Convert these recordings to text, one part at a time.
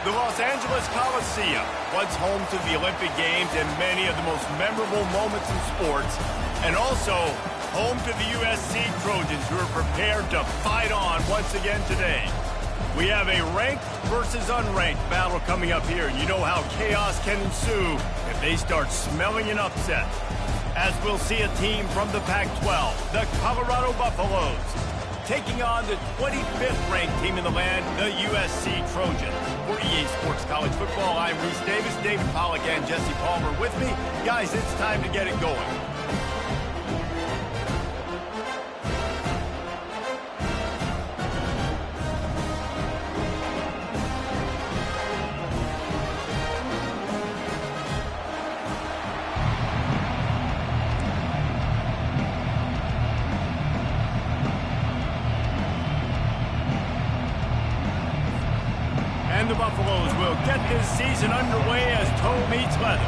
The Los Angeles Coliseum, once home to the Olympic Games and many of the most memorable moments in sports, and also home to the USC Trojans, who are prepared to fight on once again today. We have a ranked versus unranked battle coming up here, and you know how chaos can ensue if they start smelling an upset. As we'll see a team from the Pac-12, the Colorado Buffaloes, taking on the 25th ranked team in the land, the USC Trojans. For EA Sports College Football, I'm Reese Davis, David Pollack, and Jesse Palmer with me. Guys, it's time to get it going. And the Buffaloes will get this season underway as toe meets leather.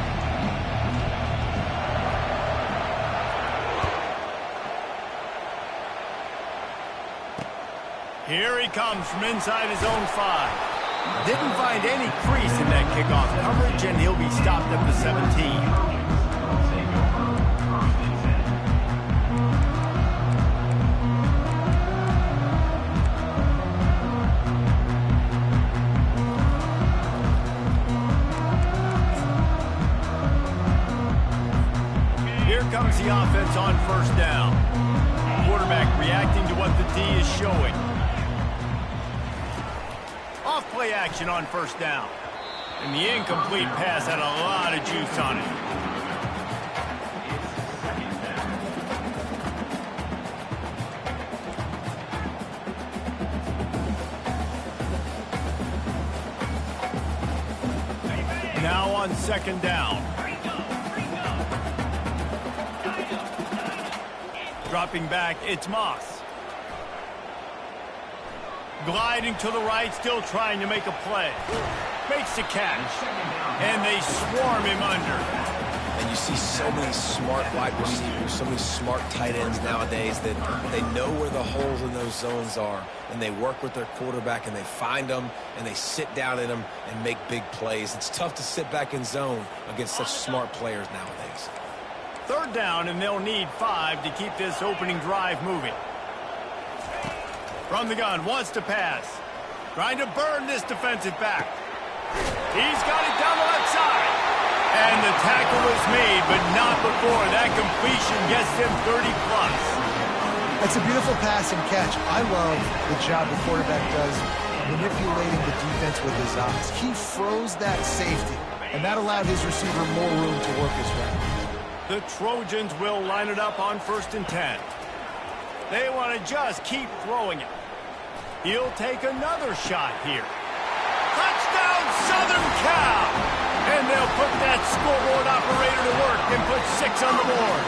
Here he comes from inside his own 5. Didn't find any crease in that kickoff coverage, and he'll be stopped at the 17. Comes the offense on first down. Quarterback reacting to what the D is showing. Off play action on first down. And the incomplete pass had a lot of juice on it. Now on second down. Dropping back, it's Moss. Gliding to the right, still trying to make a play. Makes the catch. And they swarm him under. And you see so many smart wide receivers, so many smart tight ends nowadays that they know where the holes in those zones are. And they work with their quarterback, and they find them, and they sit down in them and make big plays. It's tough to sit back in zone against such smart players nowadays. Third down, and they'll need 5 to keep this opening drive moving. From the gun, wants to pass. Trying to burn this defensive back. He's got it down the left side. And the tackle was made, but not before that completion gets him 30-plus. That's a beautiful pass and catch. I love the job the quarterback does manipulating the defense with his eyes. He froze that safety, and that allowed his receiver more room to work his route. The Trojans will line it up on 1st and 10. They want to just keep throwing it. He'll take another shot here. Touchdown, Southern Cal! And they'll put that scoreboard operator to work and put 6 on the board.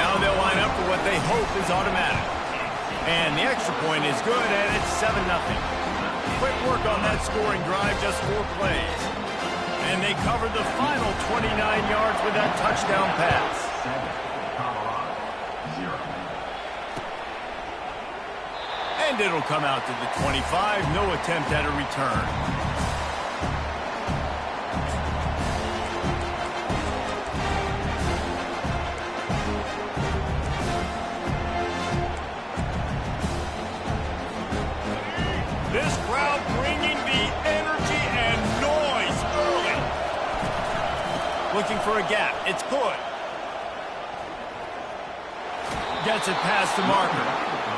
Now they'll line up for what they hope is automatic. And the extra point is good, and it's 7-0. Quick work on that scoring drive, just 4 plays. And they covered the final 29 yards with that touchdown pass. And it'll come out to the 25. No attempt at a return. This crowd bringing the energy and noise early. Looking for a gap. It's Hood. Gets it past the marker.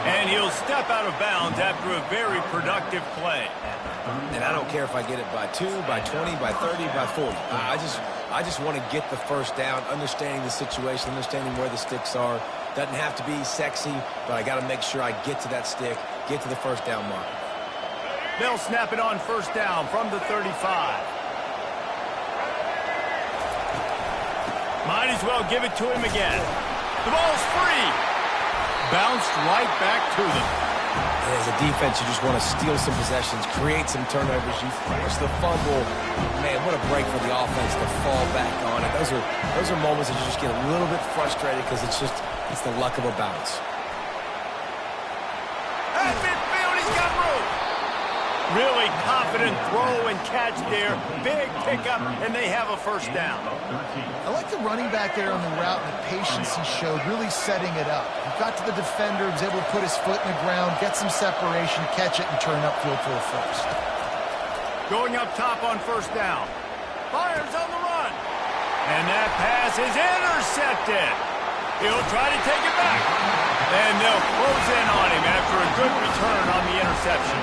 And he'll step out of bounds after a very productive play. And I don't care if I get it by 2, by 20, by 30, by 40. I just want to get the first down, understanding the situation, understanding where the sticks are. Doesn't have to be sexy, but I got to make sure I get to that stick, get to the first down mark. They'll snap it on first down from the 35. Might as well give it to him again. The ball's free. Bounced right back to them. And as a defense, you just want to steal some possessions, create some turnovers. You force the fumble. Man, what a break for the offense to fall back on it. Those are moments that you just get a little bit frustrated because it's the luck of a bounce. At midfield, he's got room. Really confident throw and catch there. Big pickup, and they have a first down. I like the running back there on the route and the patience he showed, really setting it up. He got to the defender, was able to put his foot in the ground, get some separation, catch it, and turn upfield for a first. Going up top on first down. Fires on the run. And that pass is intercepted. He'll try to take it back. And they'll close in on him after a good return on the interception.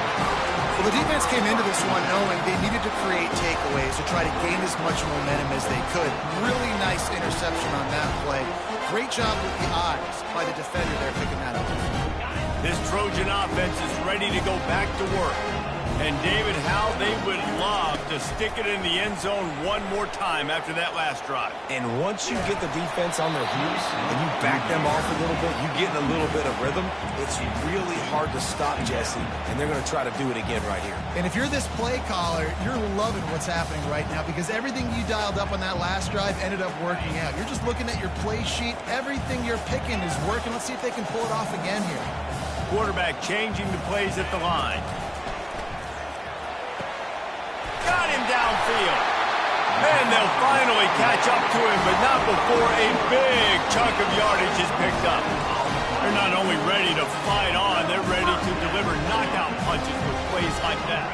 Well, the defense came into this one knowing they needed to create takeaways to try to gain as much momentum as they could. Really nice interception on that play. Great job with the eyes by the defender there picking that up. This Trojan offense is ready to go back to work. And David, how they would love to stick it in the end zone one more time after that last drive. And once you get the defense on their heels and you back them off a little bit, you get in a little bit of rhythm, it's really hard to stop, Jesse, and they're going to try to do it again right here. And if you're this play caller, you're loving what's happening right now because everything you dialed up on that last drive ended up working out. You're just looking at your play sheet. Everything you're picking is working. Let's see if they can pull it off again here. Quarterback changing the plays at the line. Got him downfield. And they'll finally catch up to him, but not before a big chunk of yardage is picked up. They're not only ready to fight on, they're ready to deliver knockout punches with plays like that.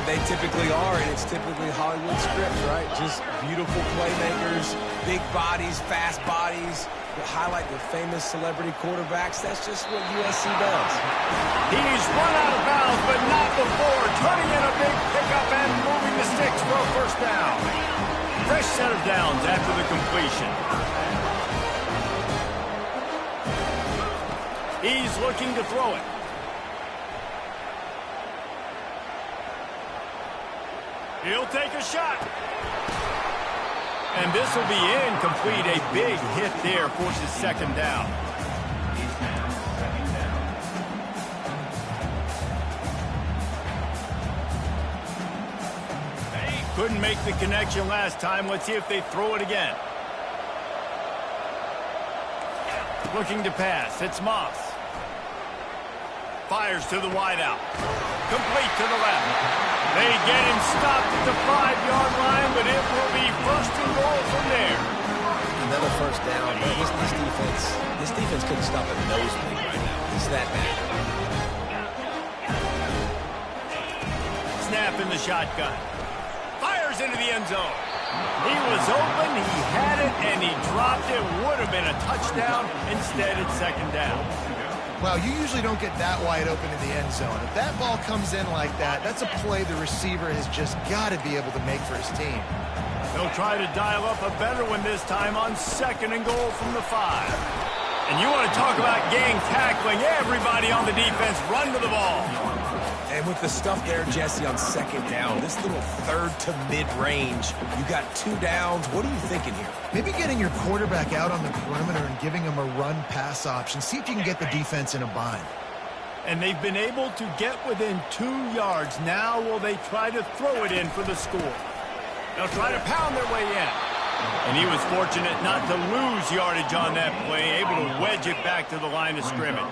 They typically are, and it's typically Hollywood scripts, right? Just beautiful playmakers, big bodies, fast bodies. Highlight the famous celebrity quarterbacks. That's just what USC does. He's run out of bounds, but not before turning in a big pickup and moving the sticks for a first down. Fresh set of downs after the completion. He's looking to throw it. He'll take a shot. And this will be incomplete. A big hit there forces second down. Couldn't make the connection last time. Let's see if they throw it again. Looking to pass. It's Moss. Fires to the wideout. Complete to the left. They get him stopped at the 5-yard line, but it will be first and goal from there. Another first down. Man, this defense couldn't stop a nosebleed right now. It's that bad. Snap in the shotgun. Fires into the end zone. He was open, he had it, and he dropped it. Would have been a touchdown. Instead, it's second down. Well, you usually don't get that wide open in the end zone. If that ball comes in like that, that's a play the receiver has just got to be able to make for his team. They'll try to dial up a better one this time on second and goal from the 5. And you want to talk about gang tackling. Everybody on the defense run to the ball. And with the stuff there, Jesse, on second down, this little third to mid-range, you got 2 downs. What are you thinking here? Maybe getting your quarterback out on the perimeter and giving him a run-pass option. See if you can get the defense in a bind. And they've been able to get within 2 yards. Now will they try to throw it in for the score? They'll try to pound their way in. And he was fortunate not to lose yardage on that play, able to wedge it back to the line of scrimmage.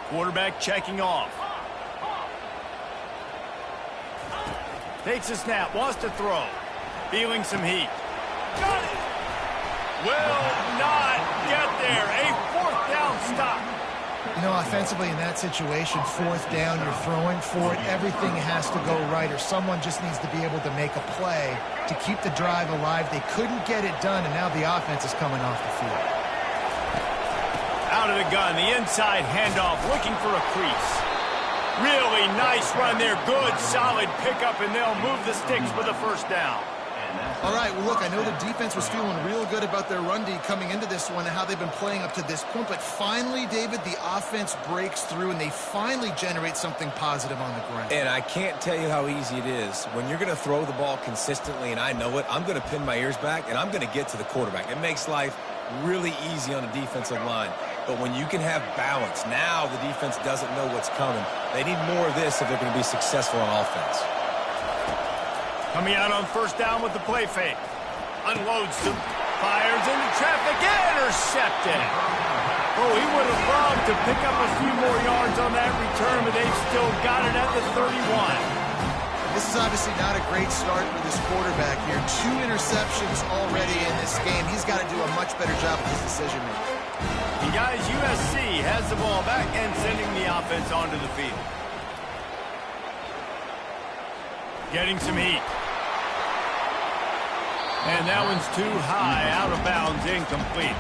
Quarterback checking off. Takes a snap, wants to throw. Feeling some heat. Got it! Will not get there. A 4th down stop. You know, offensively in that situation, 4th down, you're throwing for it. Everything has to go right, or someone just needs to be able to make a play to keep the drive alive. They couldn't get it done, and now the offense is coming off the field. Out of the gun, the inside handoff, looking for a crease. Really nice run there. Good, solid pickup, and they'll move the sticks for the first down. All right, well, look, I know the defense was feeling real good about their run D coming into this one and how they've been playing up to this point, but finally, David, the offense breaks through, and they finally generate something positive on the ground. And I can't tell you how easy it is. When you're going to throw the ball consistently, and I know it, I'm going to pin my ears back, and I'm going to get to the quarterback. It makes life really easy on the defensive line. But when you can have balance, now the defense doesn't know what's coming. They need more of this if they're going to be successful on offense. Coming out on first down with the play fake. Unloads, fires into traffic, intercepted. Oh, he would have loved to pick up a few more yards on that return, but they've still got it at the 31. This is obviously not a great start for this quarterback here. 2 interceptions already in this game. He's got to do a much better job of his decision-making. And guys, USC has the ball back and sending the offense onto the field. Getting some heat. And that one's too high, out of bounds, incomplete.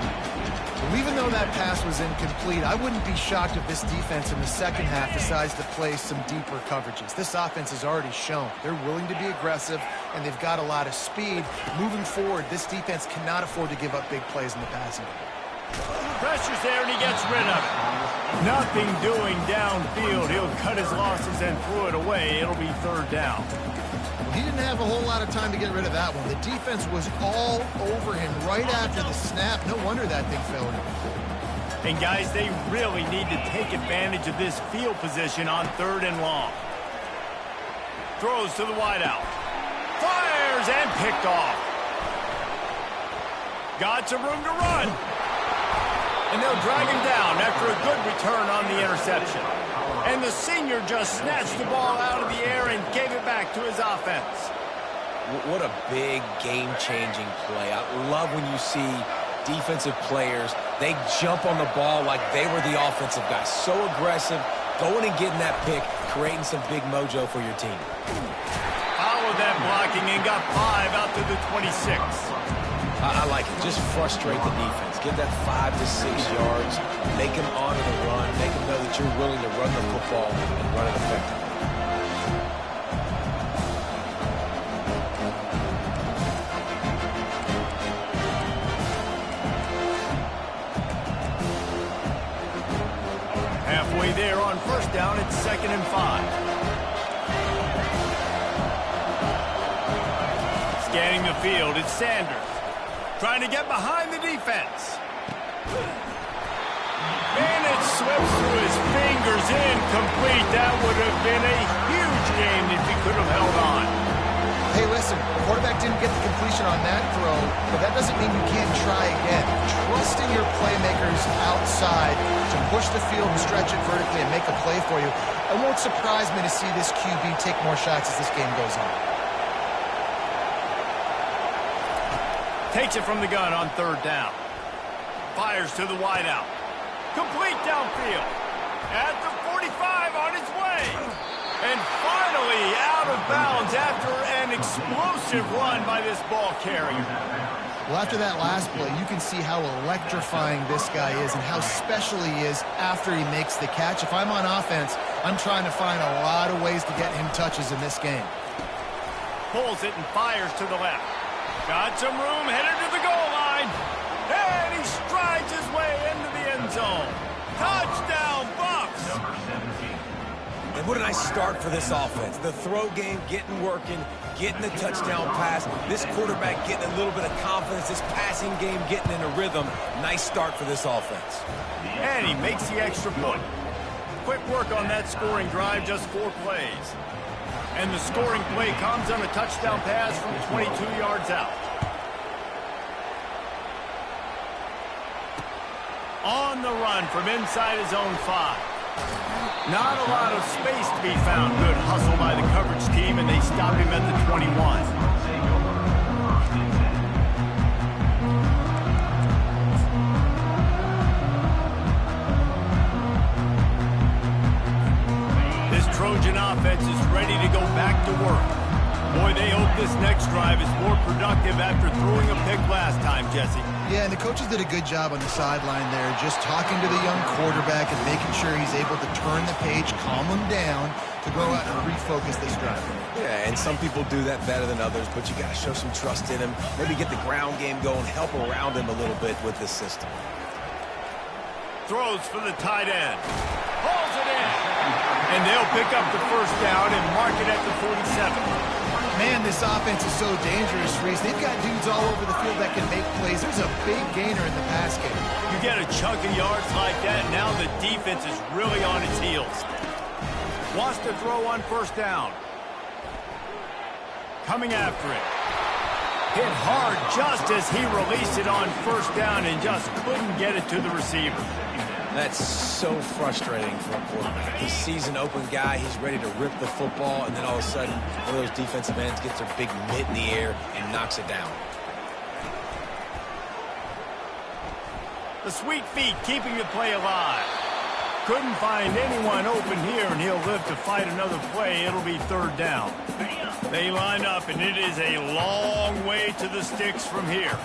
Well, even though that pass was incomplete, I wouldn't be shocked if this defense in the second half decides to play some deeper coverages. This offense has already shown they're willing to be aggressive, and they've got a lot of speed. Moving forward, this defense cannot afford to give up big plays in the passing game. Pressure's there, and he gets rid of it. Nothing doing downfield. He'll cut his losses and throw it away. It'll be 3rd down. He didn't have a whole lot of time to get rid of that one. The defense was all over him right after the snap. No wonder that thing fell in. And guys, they really need to take advantage of this field position on 3rd and long. Throws to the wideout. Fires and picked off. Got some room to run. And they'll drag him down after a good return on the interception. And the senior just snatched the ball out of the air and gave it back to his offense. What a big game-changing play. I love when you see defensive players, they jump on the ball like they were the offensive guys. So aggressive, going and getting that pick, creating some big mojo for your team. Followed that blocking and got 5 out to the 26. I like it. Just frustrate the defense. Give that 5 to 6 yards. Make them honor the run. Make them know that you're willing to run the football and run it effectively. Halfway there on 1st down, it's 2nd and 5. Scanning the field, it's Sanders. Trying to get behind the defense. And it slips through his fingers, incomplete. That would have been a huge game if he could have held on. Hey, listen, the quarterback didn't get the completion on that throw, but that doesn't mean you can't try again. Trust in your playmakers outside to push the field and stretch it vertically and make a play for you. It won't surprise me to see this QB take more shots as this game goes on. Takes it from the gun on 3rd down. Fires to the wideout. Complete downfield. At the 45 on his way. And finally out of bounds after an explosive run by this ball carrier. Well, after that last play, you can see how electrifying this guy is and how special he is after he makes the catch. If I'm on offense, I'm trying to find a lot of ways to get him touches in this game. Pulls it and fires to the left. Got some room, headed to the goal line. And he strides his way into the end zone. Touchdown, Bucks! And what a nice start for this offense. The throw game getting working, getting the touchdown pass. This quarterback getting a little bit of confidence. This passing game getting in a rhythm. Nice start for this offense. And he makes the extra point. Quick work on that scoring drive, just 4 plays. And the scoring play comes on a touchdown pass from 22 yards out. On the run from inside his own 5. Not a lot of space to be found. Good hustle by the coverage team, and they stop him at the 21. This Trojan offense is ready to go back to work. Boy, they hope this next drive is more productive after throwing a pick last time, Jesse. Yeah, and the coaches did a good job on the sideline there, just talking to the young quarterback and making sure he's able to turn the page, calm him down, to go out and refocus this drive. Yeah, and some people do that better than others, but you got to show some trust in him. Maybe get the ground game going, help around him a little bit with this system. Throws for the tight end. Hauls it in. And they'll pick up the 1st down and mark it at the 47. Man, this offense is so dangerous, Reese. They've got dudes all over the field that can make plays. There's a big gainer in the pass game. You get a chunk of yards like that, now the defense is really on its heels. Wants to throw on 1st down. Coming after it. Hit hard just as he released it on first down and just couldn't get it to the receiver. That's so frustrating for a quarterback. He sees an open guy, he's ready to rip the football, and then all of a sudden, one of those defensive ends gets their big mitt in the air and knocks it down. The sweet feet keeping the play alive. Couldn't find anyone open here, and he'll live to fight another play. It'll be third down. They line up, and it is a long way to the sticks from here.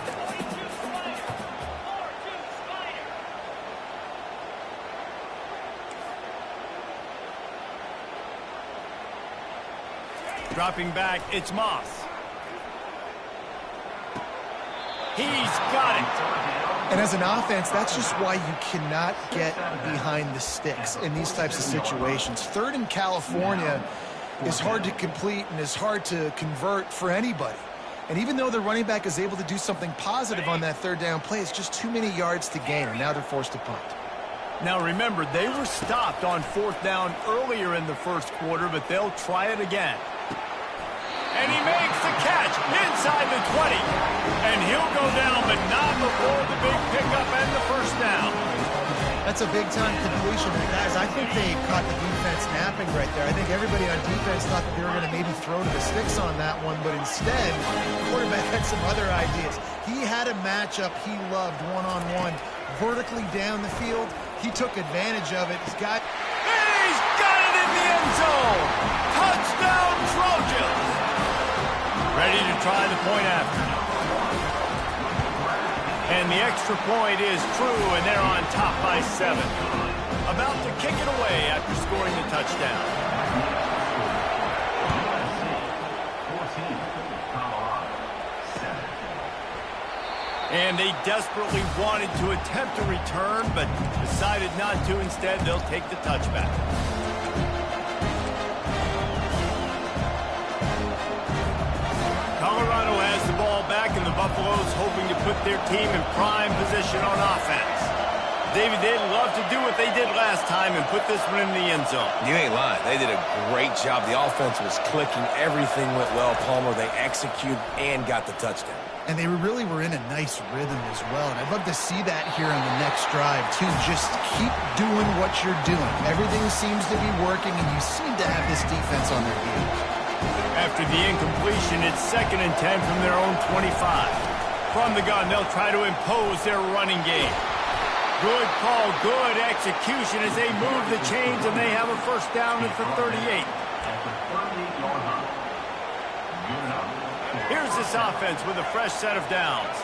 Dropping back, it's Moss. He's got it. And as an offense, that's just why you cannot get behind the sticks in these types of situations. Third in California is hard to complete and is hard to convert for anybody. And even though the running back is able to do something positive on that third down play, it's just too many yards to gain, and now they're forced to punt. Now remember, they were stopped on fourth down earlier in the first quarter, but they'll try it again. And he makes the catch inside the 20. And he'll go down, but not before the big pickup and the first down. That's a big-time completion. And guys, I think they caught the defense napping right there. I think everybody on defense thought that they were going to maybe throw to the sticks on that one, but instead, the quarterback had some other ideas. He had a matchup he loved one-on-one, vertically down the field. He took advantage of it. He's got it in the end zone. Touchdown, Trojans. Ready to try the point after. And the extra point is true, and they're on top by 7. About to kick it away after scoring the touchdown. And they desperately wanted to attempt a return, but decided not to. Instead, they'll take the touchback. Colorado has the ball back, and the Buffaloes hoping to put their team in prime position on offense. David, they'd love to do what they did last time and put this one in the end zone. You ain't lying. They did a great job. The offense was clicking. Everything went well, Palmer. They executed and got the touchdown. And they really were in a nice rhythm as well. And I'd love to see that here on the next drive, too. Just keep doing what you're doing. Everything seems to be working, and you seem to have this defense on their heels. After the incompletion, it's 2nd and 10 from their own 25. From the gun, they'll try to impose their running game. Good call, good execution as they move the chains, and they have a first down and for 38. Here's this offense with a fresh set of downs.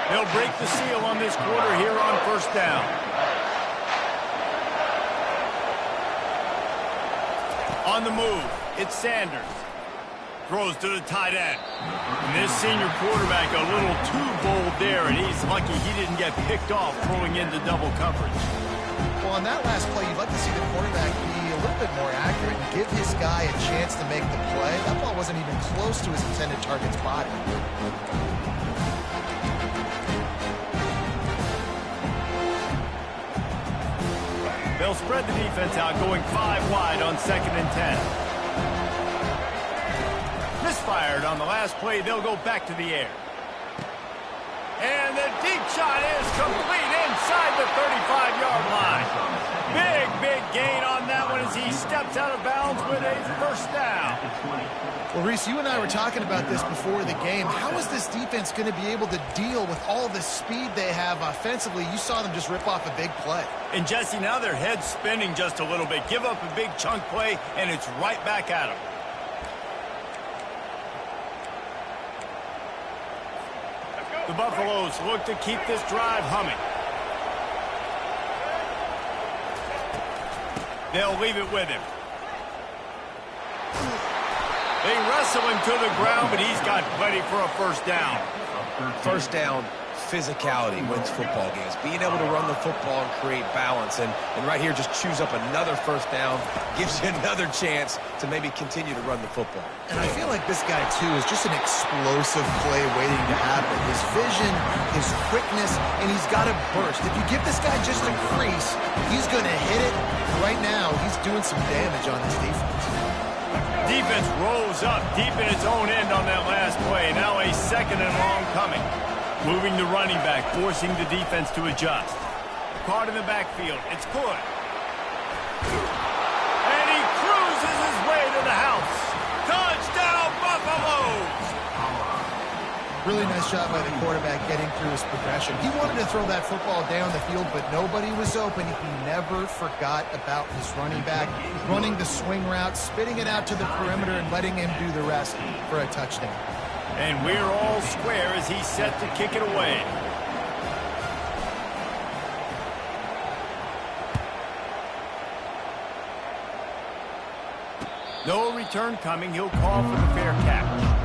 They'll break the seal on this quarter here on first down. On the move, it's Sanders. Throws to the tight end. And this senior quarterback a little too bold there, and he's lucky he didn't get picked off throwing into double coverage. Well, on that last play, you'd like to see the quarterback be a little bit more accurate and give his guy a chance to make the play. That ball wasn't even close to his intended target's body. They'll spread the defense out, going 5 wide on 2nd and 10. Misfired on the last play. They'll go back to the air. And the deep shot is complete inside the 35-yard line. Big gain on that one as he steps out of bounds with a first down. Well, Reese, you and I were talking about this before the game. How is this defense going to be able to deal with all the speed they have offensively? You saw them just rip off a big play. And, Jesse, now their head's spinning just a little bit. Give up a big chunk play, and it's right back at them. The Buffaloes look to keep this drive humming. They'll leave it with him. They wrestle him to the ground, but he's got plenty for a first down. First down, physicality wins football games. Being able to run the football and create balance. And right here, just choose up another first down, gives you another chance to maybe continue to run the football. And I feel like this guy, too, is just an explosive play waiting to happen. His vision, his quickness, and he's got a burst. If you give this guy just a crease, he's going to hit it. Right now, he's doing some damage on this defense. Defense rose up deep in its own end on that last play. Now a second and long coming. Moving the running back, forcing the defense to adjust. Caught in the backfield. It's good. And he cruises his way to the house. Touchdown, Buffaloes! Really nice job by the quarterback getting through his progression. He wanted to throw that football down the field, but nobody was open. He never forgot about his running back, running the swing route, spitting it out to the perimeter, and letting him do the rest for a touchdown. And we're all square as he's set to kick it away. No return coming. He'll call for the fair catch.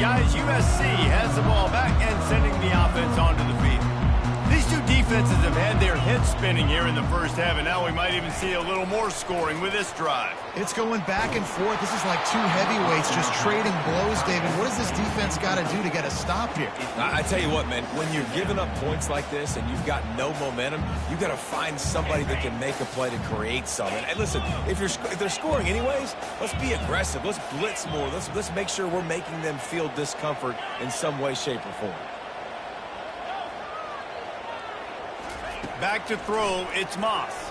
Guys, USC has the ball back and sending the offense onto the field. These two defenses have had their heads spinning here in the first half, and now we might even see a little more scoring with this drive. It's going back and forth. This is like two heavyweights just trading blows, David. What does this defense got to do to get a stop here? I tell you what, man, when you're giving up points like this and you've got no momentum, you've got to find somebody that can make a play to create something. And listen, if they're scoring anyways, let's be aggressive. Let's blitz more. Let's make sure we're making them feel discomfort in some way, shape, or form. Back to throw, it's Moss.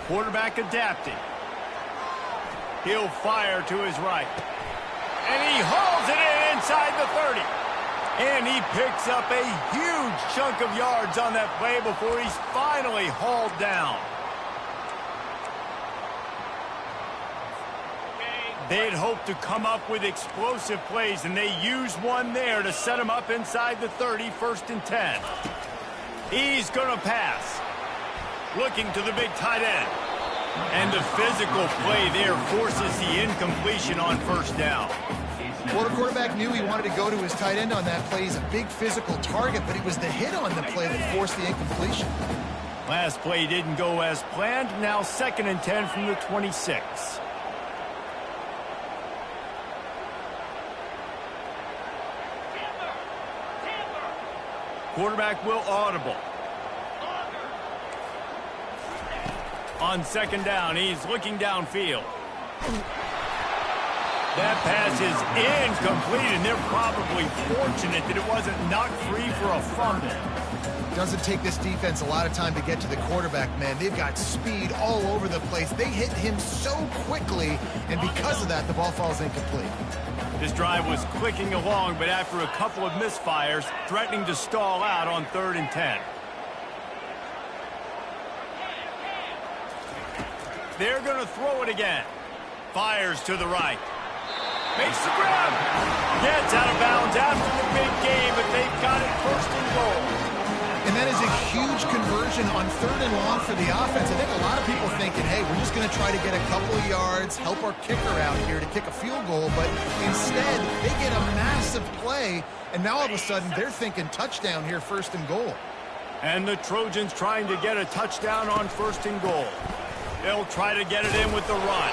Quarterback adapting. He'll fire to his right. And he hauls it in inside the 30. And he picks up a huge chunk of yards on that play before he's finally hauled down. They'd hoped to come up with explosive plays, and they used one there to set him up inside the 30, 1st and 10. He's going to pass. Looking to the big tight end. And the physical play there forces the incompletion on 1st down. Well, the quarterback knew he wanted to go to his tight end on that play. He's a big physical target, but it was the hit on the play that forced the incompletion. Last play didn't go as planned. Now 2nd and 10 from the 26. Quarterback will audible. On 2nd down, he's looking downfield. That pass is incomplete, and they're probably fortunate that it wasn't knocked free for a fumble. Doesn't take this defense a lot of time to get to the quarterback, man. They've got speed all over the place. They hit him so quickly, and because of that, the ball falls incomplete. This drive was clicking along, but after a couple of misfires, threatening to stall out on 3rd and 10. They're going to throw it again. Fires to the right. Makes the grab. Gets out of bounds after the big game, but they've got it 1st and goal. And that is a huge conversion on 3rd and long for the offense. I think a lot of people thinking, hey, we're just going to try to get a couple of yards, help our kicker out here to kick a field goal. But instead, they get a massive play, and now all of a sudden they're thinking touchdown here, 1st and goal. And the Trojans trying to get a touchdown on 1st and goal. They'll try to get it in with the run.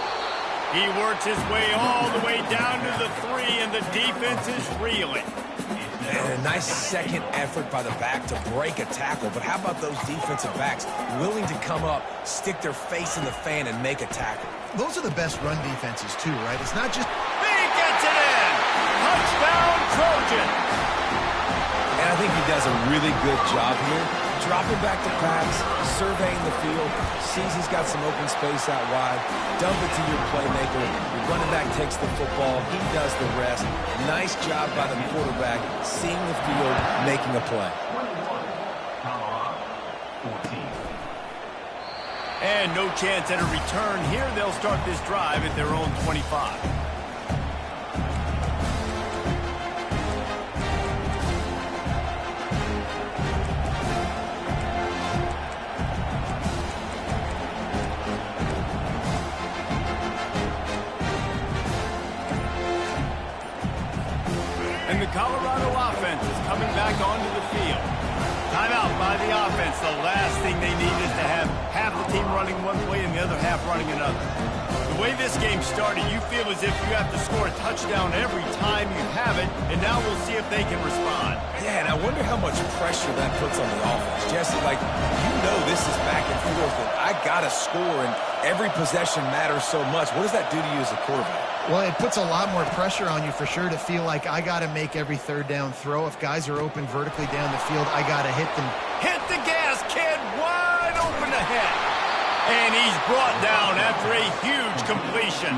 He works his way all the way down to the 3, and the defense is reeling. And a nice second effort by the back to break a tackle. But how about those defensive backs willing to come up, stick their face in the fan, and make a tackle? Those are the best run defenses, too, right? It's not just... He gets it in! Touchdown, Trojan! And I think he does a really good job here. Dropping back to pass, surveying the field, sees he's got some open space out wide, dump it to your playmaker, your running back takes the football, he does the rest. Nice job by the quarterback, seeing the field, making a play. And no chance at a return here. They'll start this drive at their own 25. Colorado offense is coming back onto the field. Timeout by the offense. The last thing they need is to have half the team running one way and the other half running another. The way this game started, you feel as if you have to score a touchdown every time you have it, and now we'll see if they can respond. Yeah, and I wonder how much pressure that puts on the offense. Jesse, like, you know this is back and forth, and I got to score, and every possession matters so much. What does that do to you as a quarterback? Well, it puts a lot more pressure on you for sure to feel like I got to make every third down throw. If guys are open vertically down the field, I got to hit them. Hit the gas, kid. Wide open ahead. And he's brought down after a huge completion.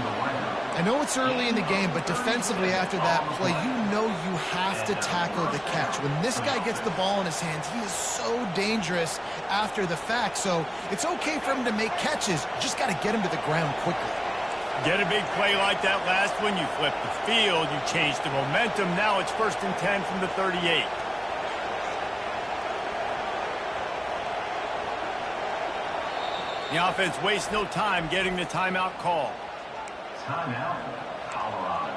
I know it's early in the game, but defensively after that play, you know you have to tackle the catch. When this guy gets the ball in his hands, he is so dangerous after the fact. So it's okay for him to make catches. Just got to get him to the ground quickly. Get a big play like that last one, you flip the field, you change the momentum. Now it's 1st and 10 from the 38. The offense wastes no time getting the timeout call. Timeout, Colorado.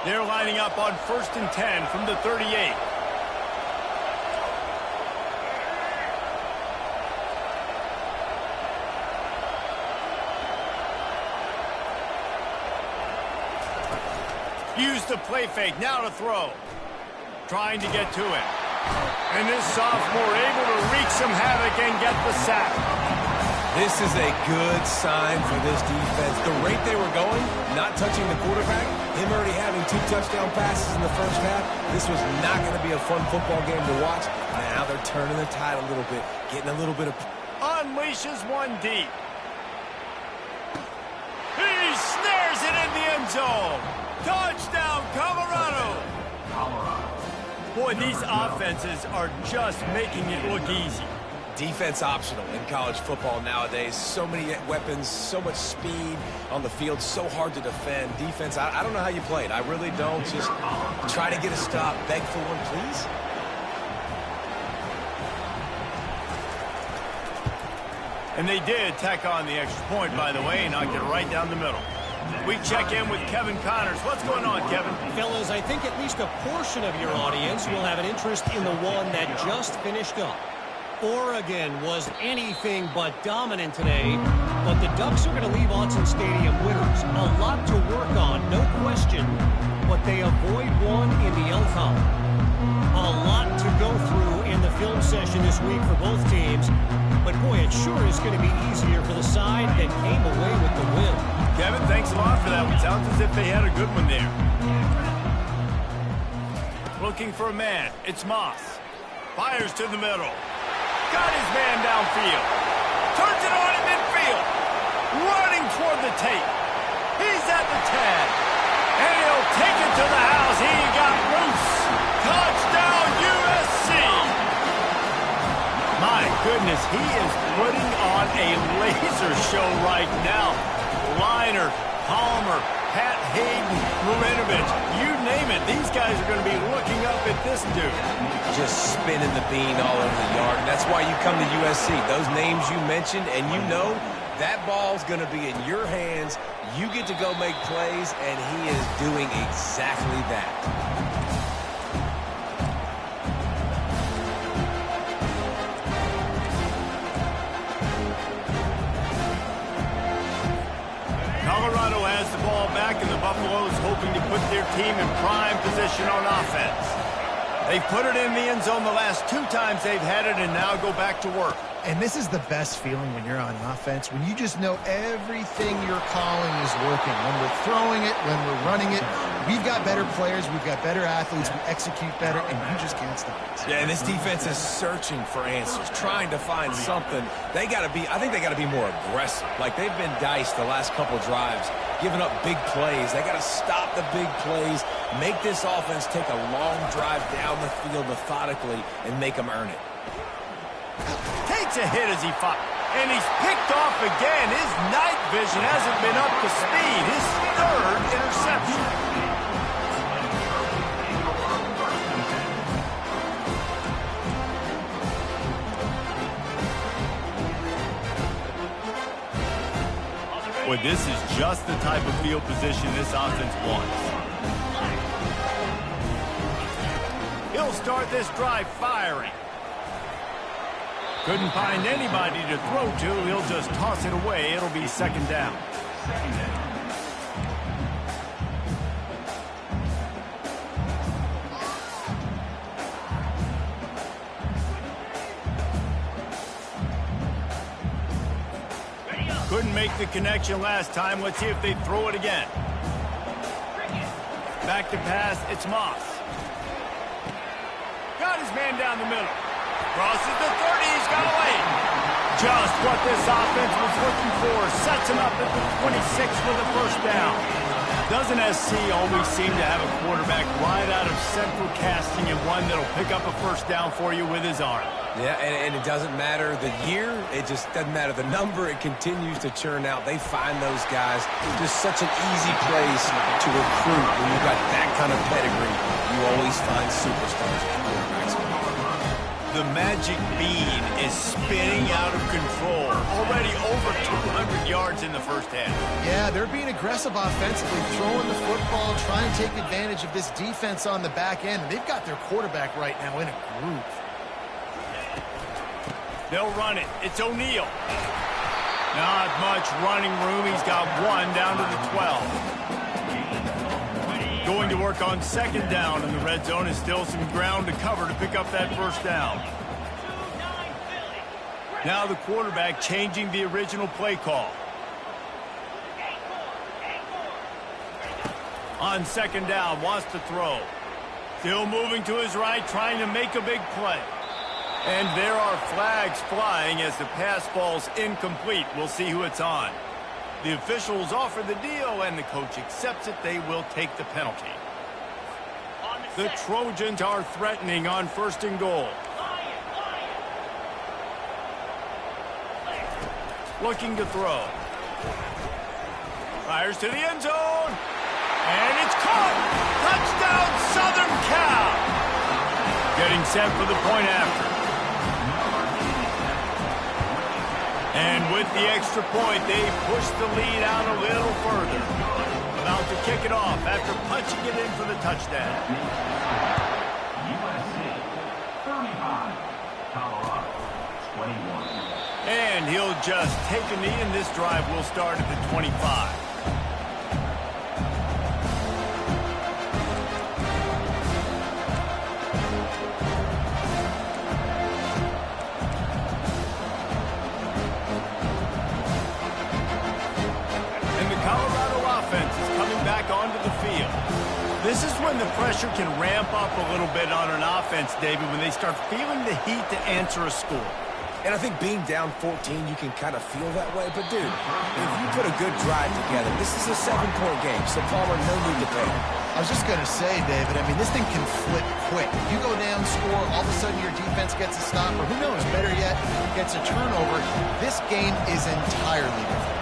They're lining up on 1st and 10 from the 38. Use the play fake, now to throw. Trying to get to it. And this sophomore able to wreak some havoc and get the sack. This is a good sign for this defense. The rate they were going, not touching the quarterback, him already having 2 touchdown passes in the first half, this was not going to be a fun football game to watch. Now they're turning the tide a little bit, getting a little bit of... Unleashes one deep. He snares it in the end zone. Touchdown, Colorado. Boy, these offenses are just making it look easy. Defense optional in college football nowadays. So many weapons, so much speed on the field, so hard to defend. Defense, I don't know how you play it. I really don't. Just try to get a stop. Beg for one, please. And they did tack on the extra point, by the way, and knocked it right down the middle. We check in with Kevin Connors. What's going on, Kevin? Fellas, I think at least a portion of your audience will have an interest in the one that just finished up. Oregon was anything but dominant today, but the Ducks are going to leave Autzen Stadium winners. A lot to work on, no question, but they avoid one in the L-Top. A lot to go through in the film session this week for both teams, but boy, it sure is going to be easier for the side that came away with the win. Kevin, thanks a lot for that one. Sounds as if they had a good one there. Looking for a man. It's Moss. Fires to the middle. Got his man downfield. Turns it on in midfield. Running toward the tape. He's at the 10. And he'll take it to the house. He got loose. Touchdown, USC. My goodness, he is putting on a laser show right now. Liner, Palmer, Pat Hayden, Marinovich, you name it. These guys are going to be looking up at this dude. Just spinning the bean all over the yard. And that's why you come to USC. Those names you mentioned, and you know that ball's going to be in your hands. You get to go make plays, and he is doing exactly that. Colorado has the ball back, and the Buffaloes hoping to put their team in prime position on offense. They've put it in the end zone the last 2 times they've had it, and now go back to work. And this is the best feeling when you're on offense, when you just know everything you're calling is working. When we're throwing it, when we're running it, we've got better players, we've got better athletes, we execute better, and you just can't stop us. Yeah, and this defense is searching for answers, trying to find something. I think they got to be more aggressive. Like, they've been diced the last couple drives, giving up big plays. They got to stop the big plays, make this offense take a long drive down the field methodically, and make them earn it. Takes a hit as he fought. And he's picked off again. His night vision hasn't been up to speed. His 3rd interception. Boy, this is just the type of field position this offense wants. He'll start this drive firing. Couldn't find anybody to throw to. He'll just toss it away. It'll be second down. Couldn't make the connection last time. Let's see if they throw it again. Back to pass. It's Moss. Got his man down the middle. Crosses the 30. He's got away. Just what this offense was looking for. Sets him up at the 26 for the first down. Doesn't SC always seem to have a quarterback right out of central casting and one that'll pick up a first down for you with his arm? Yeah, and it doesn't matter the year. It just doesn't matter the number. It continues to churn out. They find those guys. Just such an easy place to recruit. When you've got that kind of pedigree, you always find superstars at quarterbacks. The magic bean is spinning out of control. Already over 200 yards in the first half. Yeah, they're being aggressive offensively, throwing the football, trying to take advantage of this defense on the back end. And they've got their quarterback right now in a groove. They'll run it. It's O'Neal. Not much running room. He's got one down to the 12. Going to work on second down, and the red zone is still some ground to cover to pick up that first down. Now the quarterback changing the original play call. On second down, wants to throw. Still moving to his right, trying to make a big play. And there are flags flying as the pass falls incomplete. We'll see who it's on. The officials offer the deal, and the coach accepts it. They will take the penalty. The Trojans are threatening on first and goal. Looking to throw. Fires to the end zone. And it's caught. Touchdown, Southern Cal. Getting set for the point after. And with the extra point, they push the lead out a little further. About to kick it off after punching it in for the touchdown. USC 35, Colorado 21. And he'll just take a knee, and this drive will start at the 25. Onto the field. This is when the pressure can ramp up a little bit on an offense, David, when they start feeling the heat to answer a score. And I think being down 14, you can kind of feel that way. But, dude, if you put a good drive together, this is a 7-point game, so Palmer, no need to panic. I was just going to say, David, I mean, this thing can flip quick. You go down, score, all of a sudden your defense gets a stop, or who knows, better yet, gets a turnover. This game is entirely different.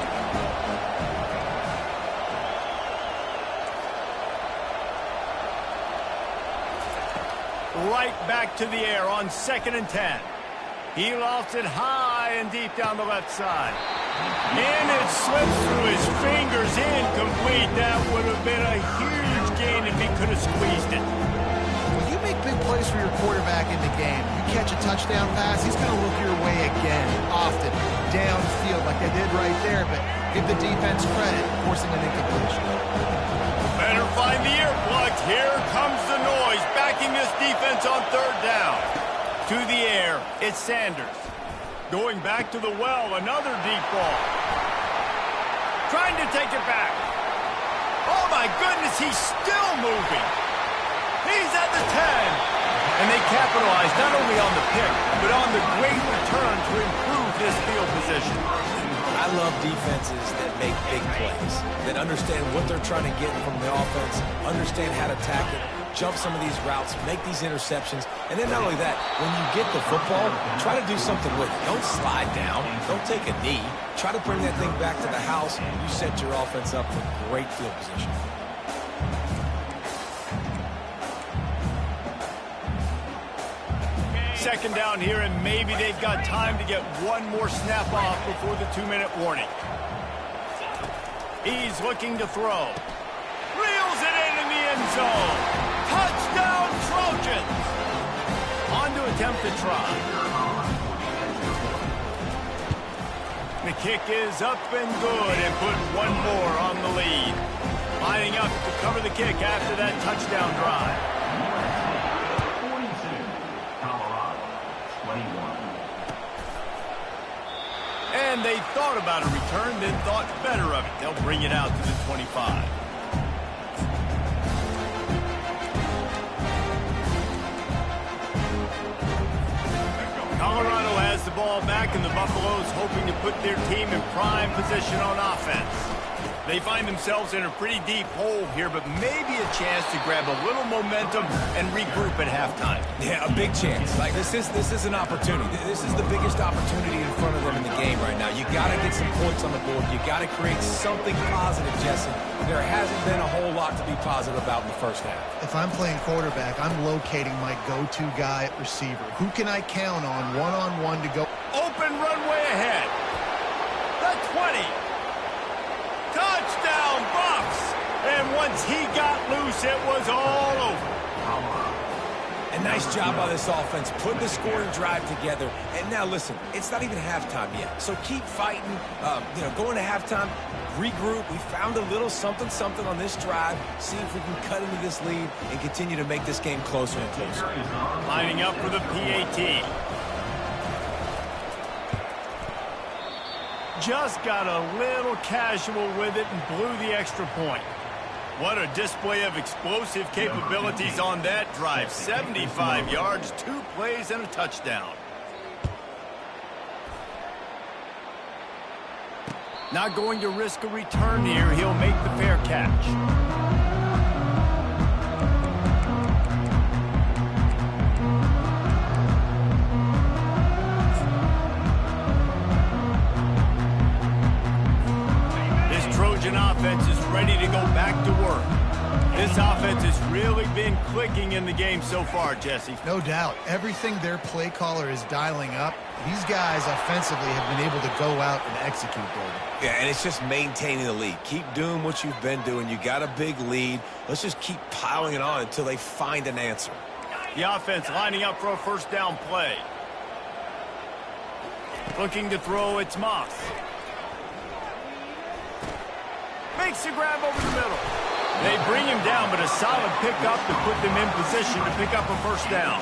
Right back to the air on 2nd and 10. He lofts it high and deep down the left side. And it slips through his fingers, incomplete. That would have been a huge gain if he could have squeezed it. When you make big plays for your quarterback in the game, you catch a touchdown pass, he's going to look your way again, often, downfield like they did right there. But give the defense credit, forcing an incompletion. Better find the earplugs. Here comes the noise, backing this defense on third down. To the air, it's Sanders. Going back to the well, another deep ball. Trying to take it back. Oh, my goodness, he's still moving. He's at the 10. And they capitalize not only on the pick, but on the great return to improve this field position. I love defenses that make big plays, that understand what they're trying to get from the offense, understand how to attack it, jump some of these routes, make these interceptions, and then not only that, when you get the football, try to do something with it. Don't slide down. Don't take a knee. Try to bring that thing back to the house. You set your offense up for great field position. Second down here, and maybe they've got time to get one more snap off before the 2-minute warning. He's looking to throw. Reels it in the end zone. Touchdown, Trojans. On to attempt the try. The kick is up and good and put one more on the lead. Lining up to cover the kick after that touchdown drive. 42, Colorado, 21. And they thought about a return, then thought better of it. They'll bring it out to the 25. Colorado has the ball back, and the Buffaloes hoping to put their team in prime position on offense. They find themselves in a pretty deep hole here, but maybe a chance to grab a little momentum and regroup at halftime. Yeah, a big chance. Like this is an opportunity. This is the biggest opportunity in front of them in the game right now. You got to get some points on the board. You got to create something positive, Jesse. There hasn't been a whole lot to be positive about in the first half. If I'm playing quarterback, I'm locating my go-to guy at receiver. Who can I count on one-on-one to go? Open runway ahead. The 20. Touchdown, Buffs! And once he got loose, it was all over. A nice job by this offense. Put the scoring drive together. And now listen, it's not even halftime yet. So keep fighting. Going to halftime, regroup. We found a little something on this drive. See if we can cut into this lead and continue to make this game closer and closer. Lining up for the PAT. Just got a little casual with it and blew the extra point. What a display of explosive capabilities on that drive. 75 yards, 2 plays, and a touchdown. Not going to risk a return here. He'll make the fair catch. Offense is ready to go back to work. This offense has really been clicking in the game so far, Jesse. No doubt. Everything their play caller is dialing up, these guys offensively have been able to go out and execute, David. Yeah, and it's just maintaining the lead. Keep doing what you've been doing. You got a big lead. Let's just keep piling it on until they find an answer. The offense lining up for a first down play. Looking to throw, it's Moss. Makes a grab over the middle. They bring him down, but a solid pickup to put them in position to pick up a first down.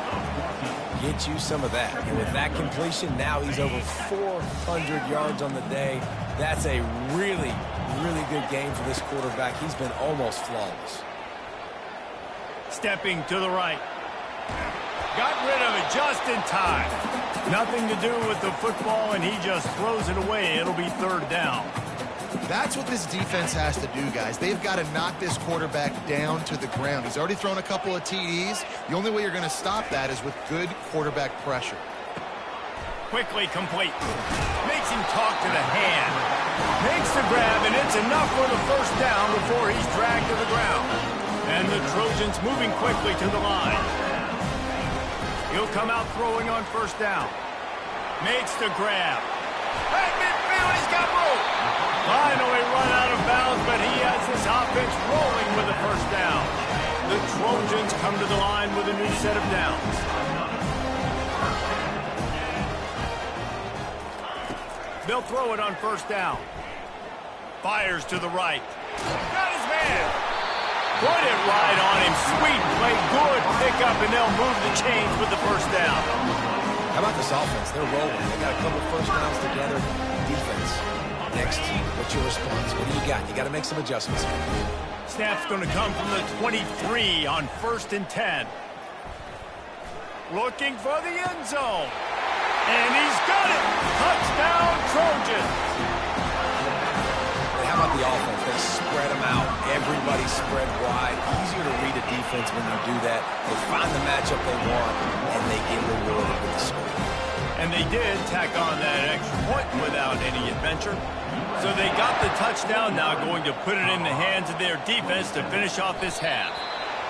Get you some of that. And with that completion, now he's over 400 yards on the day. That's a really, really good game for this quarterback. He's been almost flawless. Stepping to the right. Got rid of it just in time. Nothing to do with the football, and he just throws it away. It'll be third down. That's what this defense has to do, guys. They've got to knock this quarterback down to the ground. He's already thrown a couple of TDs. The only way you're going to stop that is with good quarterback pressure. Quickly complete. Makes him talk to the hand. Makes the grab, and it's enough for the first down before he's dragged to the ground. And the Trojans moving quickly to the line. He'll come out throwing on first down. Makes the grab. At midfield, he's got room. Finally run out of bounds, but he has this offense rolling with a first down. The Trojans come to the line with a new set of downs. They'll throw it on first down. Fires to the right. Got his man. Put it right on him. Sweet play, good pickup, and they'll move the chains with the first down. How about this offense? They're rolling. They got a couple first downs together. Defense. Next, what's your response? What do you got? You got to make some adjustments. Snap's going to come from the 23 on 1st and 10. Looking for the end zone. And he's got it. Touchdown, Trojans. How about the offense? They spread them out. Everybody spread wide. Easier to read a defense when you do that. They find the matchup they want, and they get rewarded with the score. And they did tack on that extra point without any adventure. So they got the touchdown, now going to put it in the hands of their defense to finish off this half.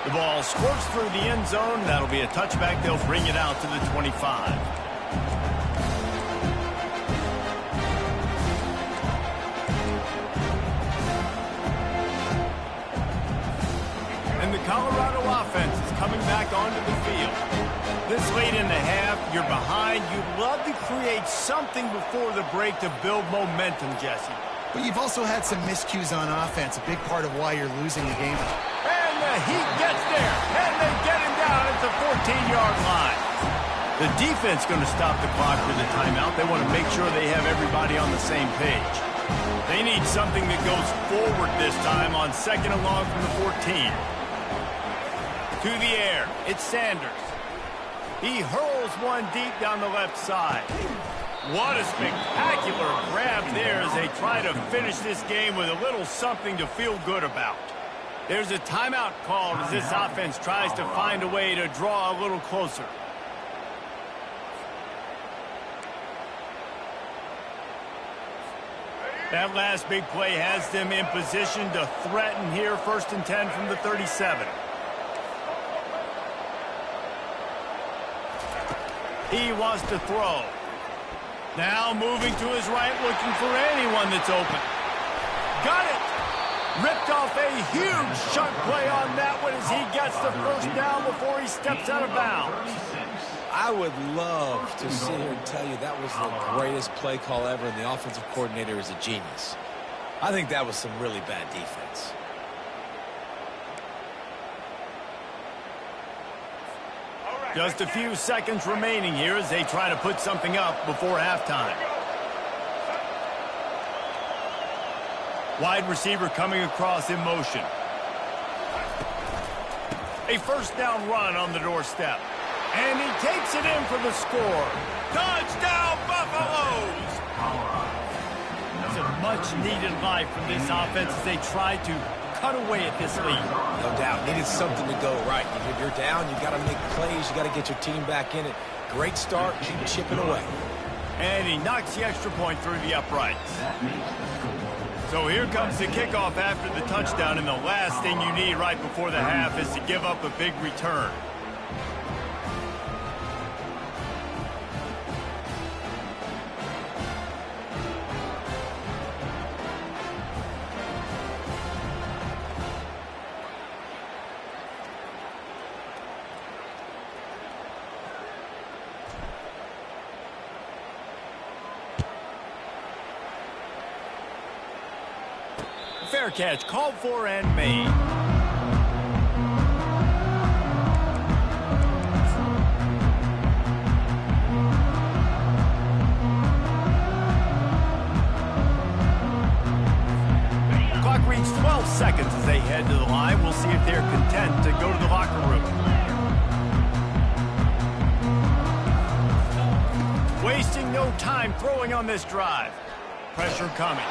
The ball squirts through the end zone. That'll be a touchback. They'll bring it out to the 25. offense is coming back onto the field. This late in the half, you're behind. You'd love to create something before the break to build momentum, Jesse. But you've also had some miscues on offense, a big part of why you're losing the game. And the Heat gets there, and they get him down at the 14-yard line. The defense going to stop the clock with a timeout. They want to make sure they have everybody on the same page. They need something that goes forward this time on second and long from the 14. To the air, it's Sanders. He hurls one deep down the left side. What a spectacular grab there as they try to finish this game with a little something to feel good about. There's a timeout called as this offense tries to find a way to draw a little closer. That last big play has them in position to threaten here, 1st and 10 from the 37. He wants to throw. Now moving to his right, looking for anyone that's open. Got it! Ripped off a huge chunk play on that one as he gets the first down before he steps out of bounds. I would love to sit here and tell you that was the greatest play call ever, and the offensive coordinator is a genius. I think that was some really bad defense. Just a few seconds remaining here as they try to put something up before halftime. Wide receiver coming across in motion. A first down run on the doorstep. And he takes it in for the score. Touchdown, Buffaloes! It's a much-needed life from this offense as they try to cut away at this lead. No doubt. Needed something to go right. If you're down, you got to make plays. You got to get your team back in it. Great start. Keep chipping away. And he knocks the extra point through the uprights. So here comes the kickoff after the touchdown, and the last thing you need right before the half is to give up a big return. Fair catch, called for and made. Clock reads 12 seconds as they head to the line. We'll see if they're content to go to the locker room. Wasting no time throwing on this drive. Pressure coming.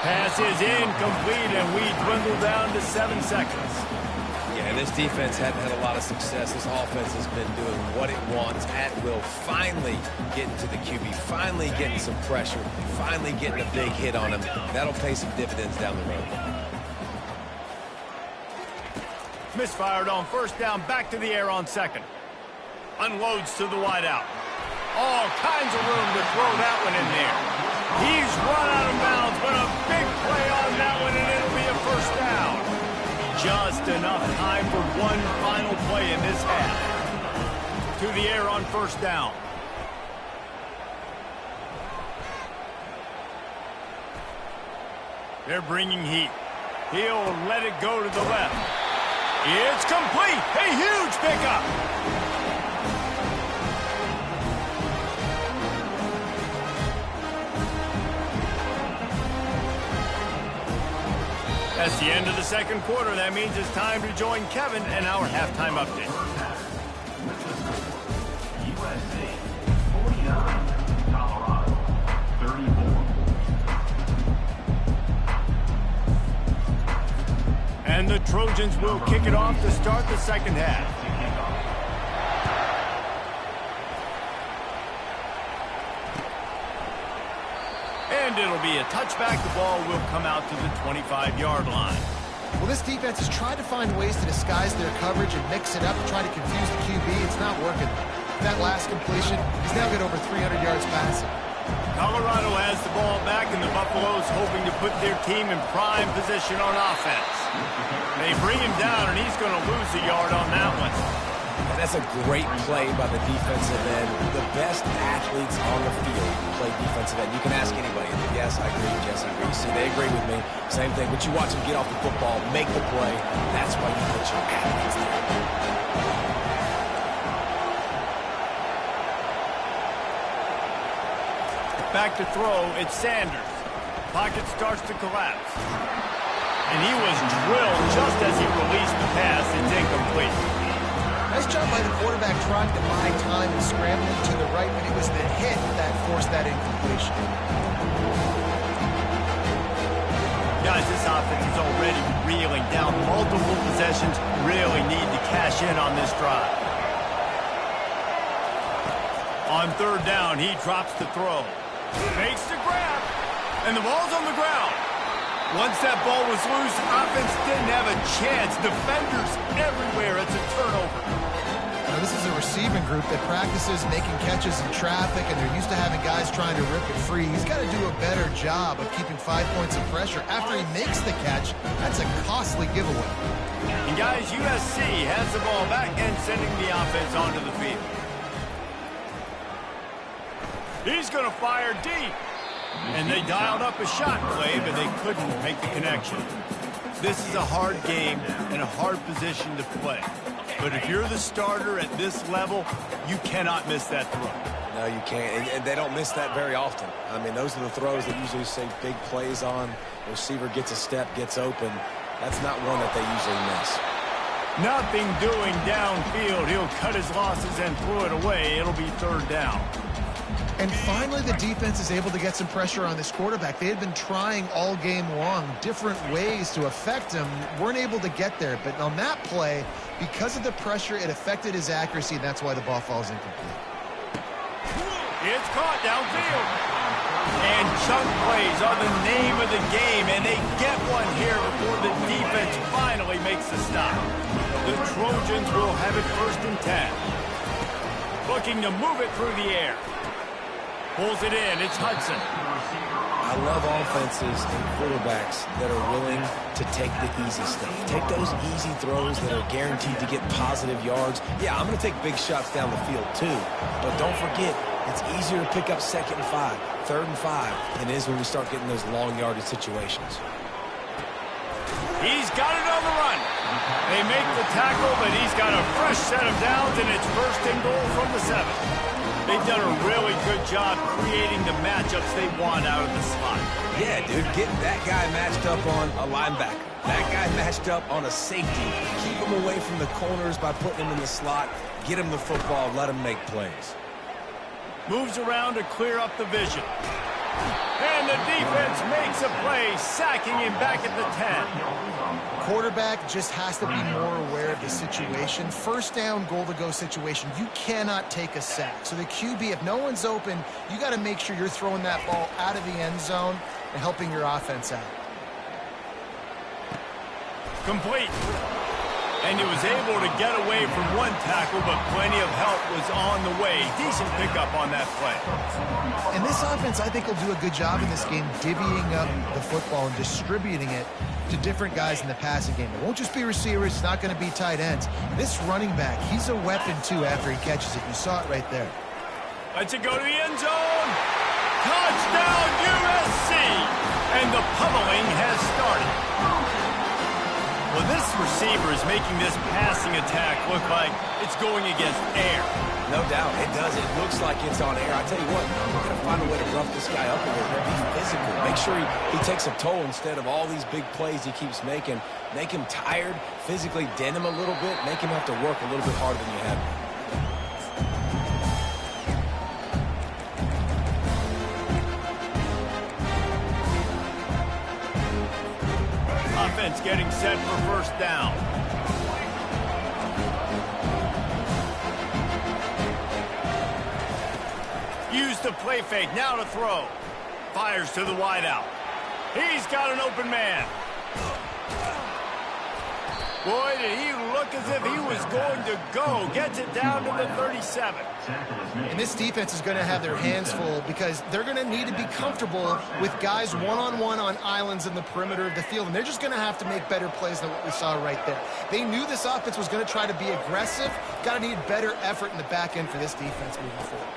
Pass is incomplete, and we dwindle down to 7 seconds. Yeah, this defense hadn't had a lot of success. This offense has been doing what it wants at will. Finally getting to the QB, finally getting some pressure, finally getting a big hit on him. That'll pay some dividends down the road. Misfired on first down, back to the air on second. Unloads to the wideout. All kinds of room to throw that one in there. He's run out of bounds, but a big play on that one, and it'll be a first down. Just enough time for one final play in this half. To the air on first down. They're bringing heat. He'll let it go to the left. It's complete. A huge pickup. That's the end of the second quarter. That means it's time to join Kevin and our halftime update. USA 49, Colorado 34. And the Trojans will kick it off to start the second half. And it'll be a touchback. The ball will come out to the 25-yard line. Well, this defense has tried to find ways to disguise their coverage and mix it up and try to confuse the QB. It's not working. That last completion, he's now got over 300 yards passing. Colorado has the ball back, and the Buffaloes hoping to put their team in prime position on offense. They bring him down, and he's going to lose a yard on that one. And that's a great play by the defensive end. The best athletes on the field play defensive end. You can ask anybody. Yes, I agree. Yes, I agree. See, they agree with me. Same thing. But you watch them get off the football, make the play. That's why you put your athletes there. Back to throw, it's Sanders. Pocket starts to collapse. And he was drilled just as he released the pass. It's incomplete. Nice job by the quarterback trying to buy time and scrambling to the right, but it was the hit that forced that incompletion. Guys, this offense is already reeling down. Multiple possessions, really need to cash in on this drive. On third down, he drops the throw. Makes the grab, and the ball's on the ground. Once that ball was loose, offense didn't have a chance. Defenders everywhere. It's a turnover. Now, this is a receiving group that practices making catches in traffic, and they're used to having guys trying to rip it free. He's got to do a better job of keeping 5 points of pressure. After he makes the catch, that's a costly giveaway. And guys, USC has the ball back and sending the offense onto the field. He's going to fire deep. And they dialed up a shot play, but they couldn't make the connection. This is a hard game and a hard position to play. But if you're the starter at this level, you cannot miss that throw. No, you can't. And they don't miss that very often. I mean, those are the throws that usually say big plays on. The receiver gets a step, gets open. That's not one that they usually miss. Nothing doing downfield. He'll cut his losses and throw it away. It'll be third down. And finally, the defense is able to get some pressure on this quarterback. They had been trying all game long different ways to affect him. Weren't able to get there. But on that play, because of the pressure, it affected his accuracy, and that's why the ball falls incomplete. It's caught downfield. And chunk plays are the name of the game, and they get one here before the defense finally makes the stop. The Trojans will have it 1st and 10. Looking to move it through the air. Pulls it in. It's Hudson. I love offenses and quarterbacks that are willing to take the easy stuff. Take those easy throws that are guaranteed to get positive yards. Yeah, I'm going to take big shots down the field too. But don't forget, it's easier to pick up 2nd and 5, 3rd and 5 than it is when we start getting those long yardage situations. He's got it on the run. They make the tackle, but he's got a fresh set of downs, and it's 1st and goal from the 7. They've done a really good job creating the matchups they want out of the slot. Yeah, dude, get that guy matched up on a linebacker. That guy matched up on a safety. Keep him away from the corners by putting him in the slot. Get him the football. Let him make plays. Moves around to clear up the vision. And the defense makes a play, sacking him back at the 10. Quarterback just has to be more aware of the situation. 1st down, goal-to-go situation. You cannot take a sack. So the QB, if no one's open, you got to make sure you're throwing that ball out of the end zone and helping your offense out. Complete. And he was able to get away from one tackle, but plenty of help was on the way. Decent pickup on that play. And this offense, I think, will do a good job in this game divvying up the football and distributing it to different guys in the passing game. It won't just be receivers. It's not going to be tight ends. This running back, he's a weapon, too, after he catches it. You saw it right there. Lets it go to the end zone. Touchdown, USC. And the pummeling has started. Well, this receiver is making this passing attack look like it's going against air. No doubt, it does. It looks like it's on air. I tell you what, we're going to find a way to rough this guy up a little bit. Be physical. Make sure he takes a toll instead of all these big plays he keeps making. Make him tired, physically dent him a little bit, make him have to work a little bit harder than you have. Offense getting set for 1st down. Use the play fake, now to throw. Fires to the wideout. He's got an open man. Boy, did he look as if he was going to go. Gets it down to the 37. And this defense is going to have their hands full because they're going to need to be comfortable with guys one-on-one on islands in the perimeter of the field. And they're just going to have to make better plays than what we saw right there. They knew this offense was going to try to be aggressive. Got to need better effort in the back end for this defense moving forward.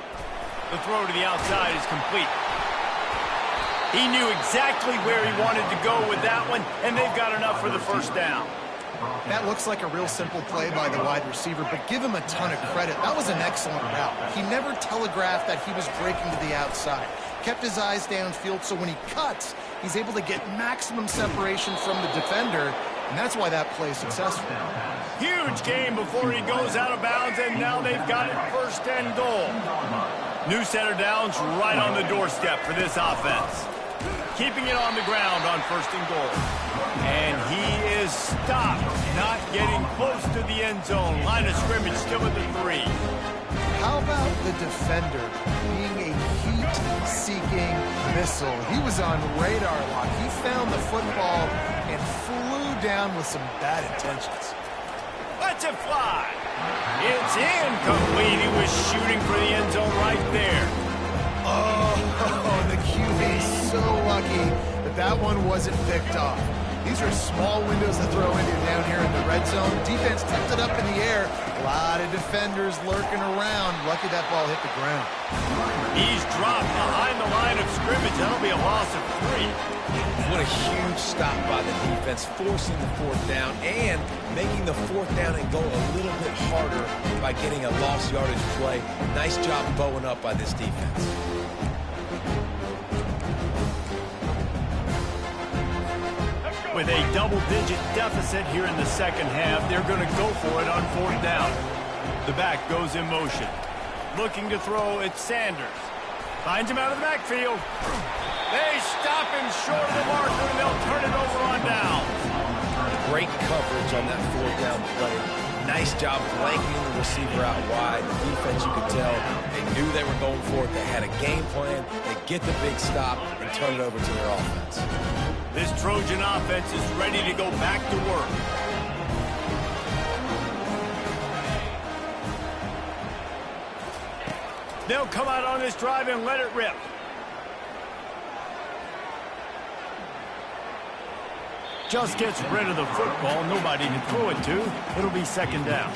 The throw to the outside is complete. He knew exactly where he wanted to go with that one, and they've got enough for the first down. That looks like a real simple play by the wide receiver, but give him a ton of credit. That was an excellent route. He never telegraphed that he was breaking to the outside. Kept his eyes downfield, so when he cuts, he's able to get maximum separation from the defender, and that's why that play is successful. Huge game before he goes out of bounds, and now they've got it first and goal. New set of downs right on the doorstep for this offense. Keeping it on the ground on first and goal. And he is stopped, not getting close to the end zone. Line of scrimmage still at the 3. How about the defender being a heat-seeking missile? He was on radar lock. He found the football and flew down with some bad intentions. Let's it fly. It's incomplete. He was shooting for the end zone right there. Oh, the QB so lucky that that one wasn't picked off. These are small windows to throw into down here in the red zone. Defense tipped it up in the air. A lot of defenders lurking around. Lucky that ball hit the ground. He's dropped behind the line of scrimmage. That'll be a loss of 3. What a huge stop by the defense, forcing the fourth down and making the fourth down and goal a little bit harder by getting a lost yardage play. Nice job bowing up by this defense. With a double-digit deficit here in the second half, they're going to go for it on fourth down. The back goes in motion. Looking to throw, it's Sanders. Finds him out of the backfield. They stop him short of the marker, and they'll turn it over on down. Great coverage on that fourth down play. Nice job blanketing the receiver out wide. The defense, you could tell, they knew they were going for it. They had a game plan. They get the big stop and turn it over to their offense. This Trojan offense is ready to go back to work. They'll come out on this drive and let it rip. Just gets rid of the football. Nobody to throw it to. It'll be second down.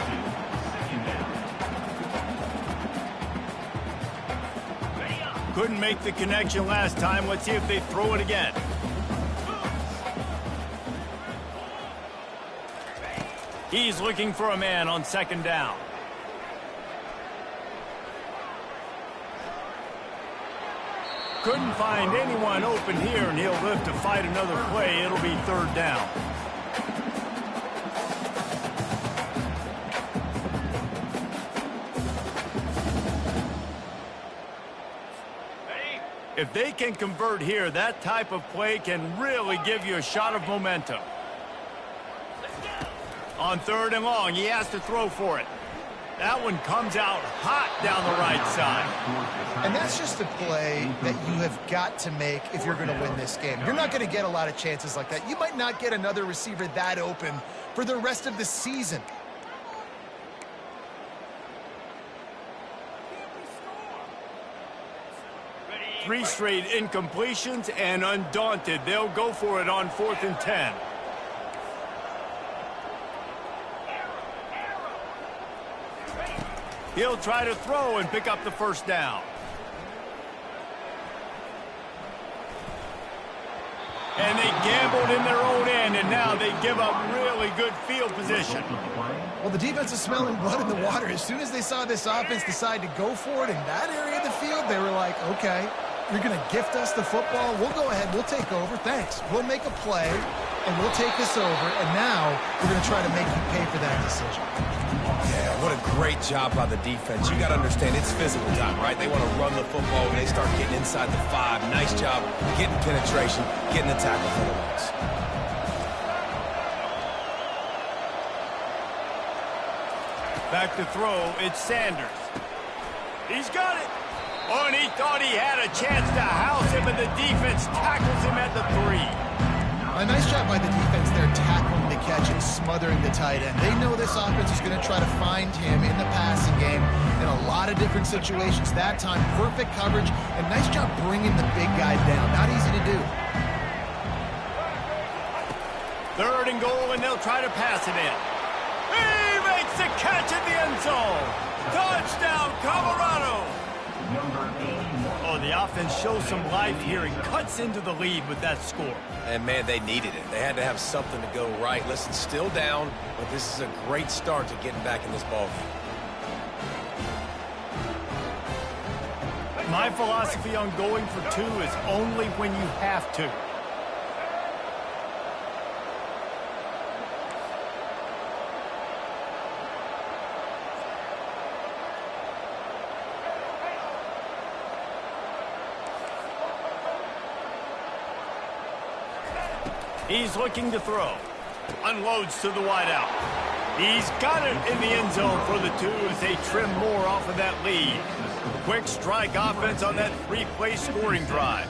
Couldn't make the connection last time. Let's see if they throw it again. He's looking for a man on second down. Couldn't find anyone open here, and he'll live to fight another play. It'll be third down. If they can convert here, that type of play can really give you a shot of momentum. On third and long, he has to throw for it. That one comes out hot down the right side. And that's just a play that you have got to make if you're going to win this game. You're not going to get a lot of chances like that. You might not get another receiver that open for the rest of the season. Three straight incompletions, and undaunted, they'll go for it on 4th and 10. He'll try to throw and pick up the first down. And they gambled in their own end, and now they give up really good field position. Well, the defense is smelling blood in the water. As soon as they saw this offense decide to go for it in that area of the field, they were like, okay, you're going to gift us the football. We'll go ahead. We'll take over. Thanks. We'll make a play, and we'll take this over. And now we're going to try to make you pay for that decision. Yeah, what a great job by the defense. You got to understand, it's physical time, right? They want to run the football when they start getting inside the 5. Nice job getting penetration, getting the tackle for the loss. Back to throw, it's Sanders. He's got it. Oh, and he thought he had a chance to house him, and the defense tackles him at the 3. A nice job by the defense there tackling the catch and smothering the tight end. They know this offense is going to try to find him in the passing game in a lot of different situations. That time, perfect coverage, and nice job bringing the big guy down. Not easy to do. 3rd and goal, and they'll try to pass it in. He makes the catch in the end zone. Touchdown, Colorado. Oh, the offense shows some life here and cuts into the lead with that score. And, man, they needed it. They had to have something to go right. Listen, still down, but this is a great start to getting back in this ballgame. My philosophy on going for 2 is only when you have to. He's looking to throw. Unloads to the wideout. He's got it in the end zone for the 2 as they trim more off of that lead. Quick strike offense on that 3-play scoring drive.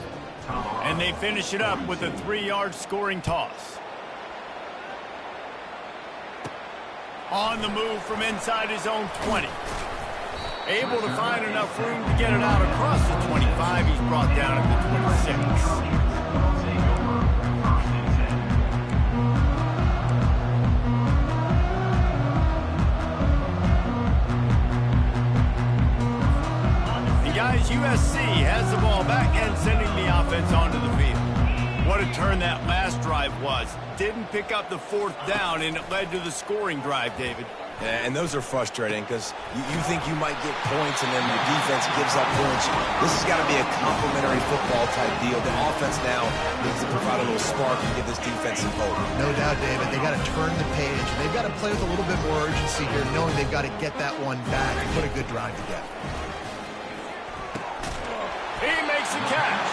And they finish it up with a 3-yard scoring toss. On the move from inside his own 20. Able to find enough room to get it out across the 25. He's brought down at the 26. Guys, USC has the ball back and sending the offense onto the field. What a turn that last drive was. Didn't pick up the 4th down, and it led to the scoring drive, David. Yeah, and those are frustrating because you think you might get points and then your defense gives up points. This has got to be a complementary football type deal. The offense now needs to provide a little spark and give this defense some hope. No doubt, David. They got to turn the page. They've got to play with a little bit more urgency here, knowing they've got to get that one back and put a good drive together. He makes the catch.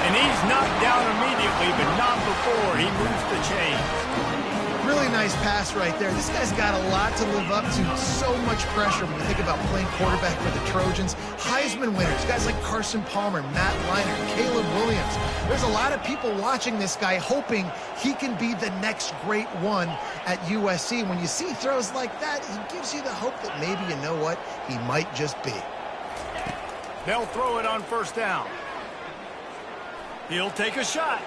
And he's knocked down immediately, but not before he moves the chains. Really nice pass right there. This guy's got a lot to live up to. So much pressure when you think about playing quarterback for the Trojans. Heisman winners, guys like Carson Palmer, Matt Leinart, Caleb Williams. There's a lot of people watching this guy hoping he can be the next great one at USC. When you see throws like that, he gives you the hope that maybe, you know what, he might just be. They'll throw it on 1st down. He'll take a shot.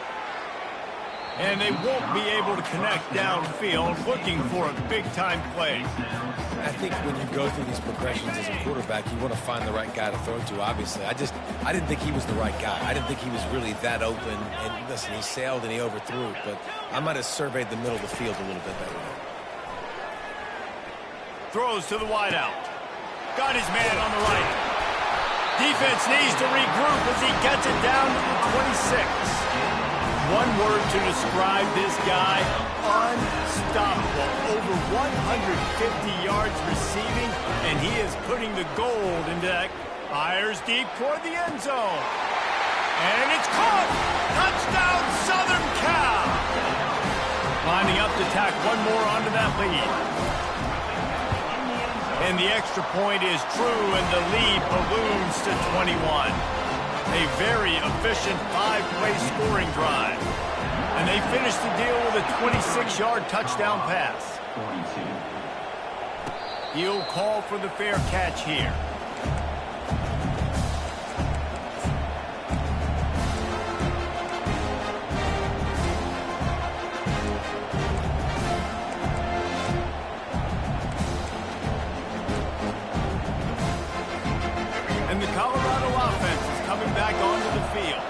And they won't be able to connect downfield, looking for a big-time play. I think when you go through these progressions as a quarterback, you want to find the right guy to throw to, obviously. I didn't think he was the right guy. I didn't think he was really that open. And listen, he sailed and he overthrew it, but I might have surveyed the middle of the field a little bit better. Throws to the wideout. Got his man on the right. Defense needs to regroup as he gets it down to the 26. One word to describe this guy, unstoppable. Over 150 yards receiving, and he is putting the gold into that. Fires deep toward the end zone. And it's caught! Touchdown, Southern Cal! Lining up to tack one more onto that lead. And the extra point is true, and the lead balloons to 21. A very efficient 5-play scoring drive. And they finish the deal with a 26-yard touchdown pass. He'll call for the fair catch here. And the Colorado offense is coming back onto the field.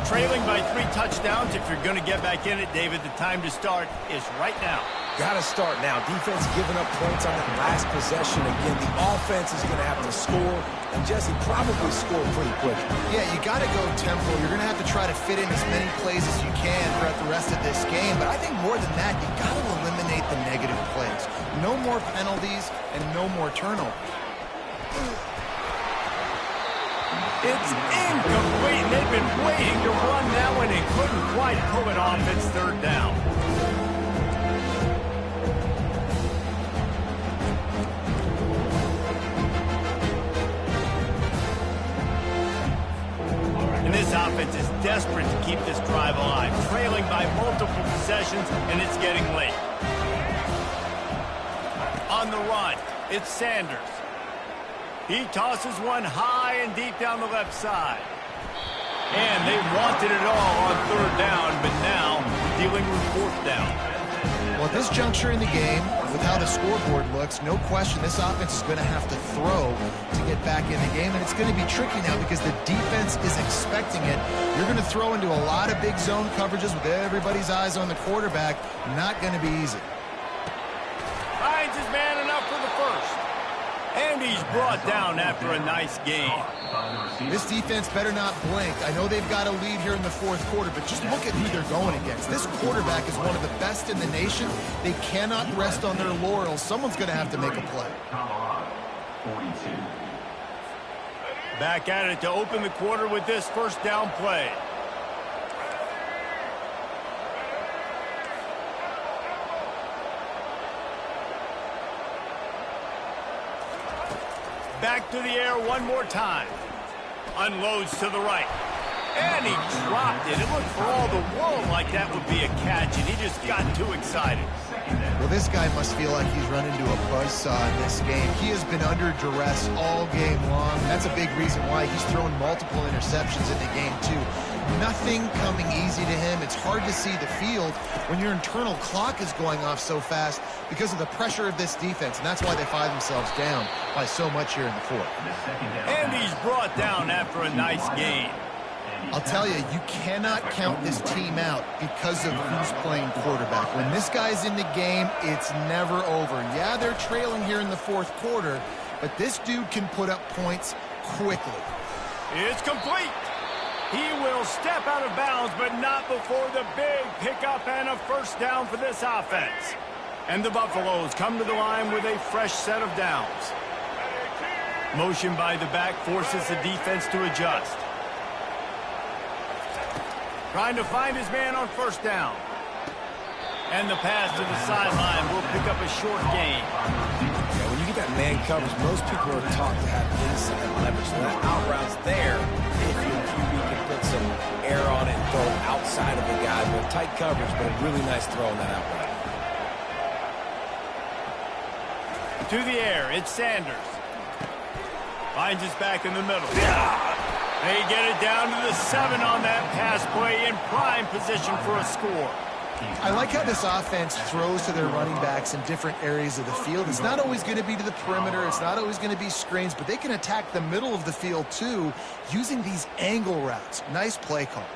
Trailing by 3 touchdowns. If you're going to get back in it, David, the time to start is right now. Got to start now. Defense giving up points on that last possession. Again, the offense is going to have to score, and Jesse probably score pretty quick. Yeah, you got to go tempo. You're going to have to try to fit in as many plays as you can throughout the rest of this game. But I think more than that, you got to eliminate the negative plays. No more penalties and no more turnovers. It's incomplete. They've been waiting to run that one and couldn't quite pull it off. It's 3rd down. And this offense is desperate to keep this drive alive, trailing by multiple possessions, and it's getting late. on the run. It's Sanders. He tosses one high and deep down the left side. And they wanted it all on third down, but now dealing with fourth down. Well, at this juncture in the game, with how the scoreboard looks, no question this offense is going to have to throw to get back in the game, and it's going to be tricky now because the defense is expecting it. You're going to throw into a lot of big zone coverages with everybody's eyes on the quarterback. Not going to be easy. Finds his man enough for the first. And he's brought down after a nice gain. This defense better not blink. I know they've got a lead here in the fourth quarter, but just look at who they're going against. This quarterback is one of the best in the nation. They cannot rest on their laurels. Someone's going to have to make a play. Back at it to open the quarter with this first down play. Back to the air one more time. Unloads to the right. And he dropped it. It looked for all the world like that would be a catch, and he just got too excited. Well, this guy must feel like he's run into a buzzsaw in this game. He has been under duress all game long. That's a big reason why he's thrown multiple interceptions in the game, too. Nothing coming easy to him. It's hard to see the field when your internal clock is going off so fast because of the pressure of this defense, and that's why they find themselves down by so much here in the fourth. And he's brought down after a nice gain. I'll tell you, you cannot count this team out because of who's playing quarterback. When this guy's in the game, it's never over. Yeah, they're trailing here in the fourth quarter, but this dude can put up points quickly. It's complete. He will step out of bounds, but not before the big pickup and a first down for this offense. And the Buffaloes come to the line with a fresh set of downs. Motion by the back forces the defense to adjust. Trying to find his man on first down. And the pass to the sideline will pick up a short gain. Yeah, when you get that man coverage, most people are taught to have inside leverage. So that out route's there if your QB can put some air on it and throw it outside of the guy. But tight coverage, but a really nice throw on that out route. To the air, it's Sanders. Finds his back in the middle. They get it down to the 7 on that pass play in prime position for a score. I like how this offense throws to their running backs in different areas of the field. It's not always going to be to the perimeter. It's not always going to be screens, but they can attack the middle of the field, too, using these angle routes. Nice play call.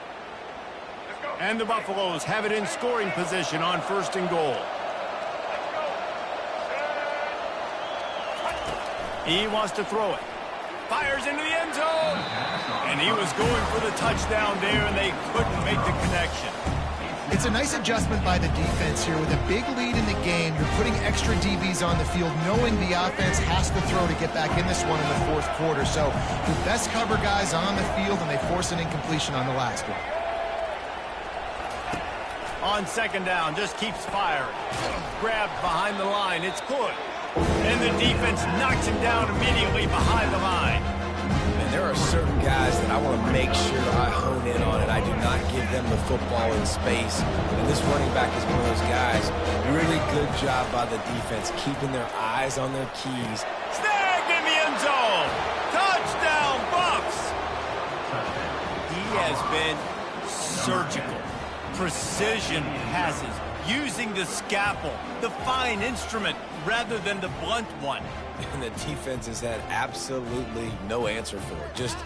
And the Buffaloes have it in scoring position on first and goal. He wants to throw it. Fires into the end zone. And he was going for the touchdown there, and they couldn't make the connection. It's a nice adjustment by the defense here. With a big lead in the game, you're putting extra DBs on the field, knowing the offense has to throw to get back in this one in the fourth quarter. So the best cover guys on the field, and they force an incompletion on the last one. On second down, just keeps firing. Grabbed behind the line. It's good. And the defense knocks him down immediately behind the line. And there are certain guys that I want to make sure I hone in on, and I do not give them the football in space. And this running back is one of those guys. Really good job by the defense, keeping their eyes on their keys. Snagged in the end zone. Touchdown, Bucks. He has been surgical. Precision passes. Using the scalpel, the fine instrument, rather than the blunt one. And the defense has had absolutely no answer for it. Just,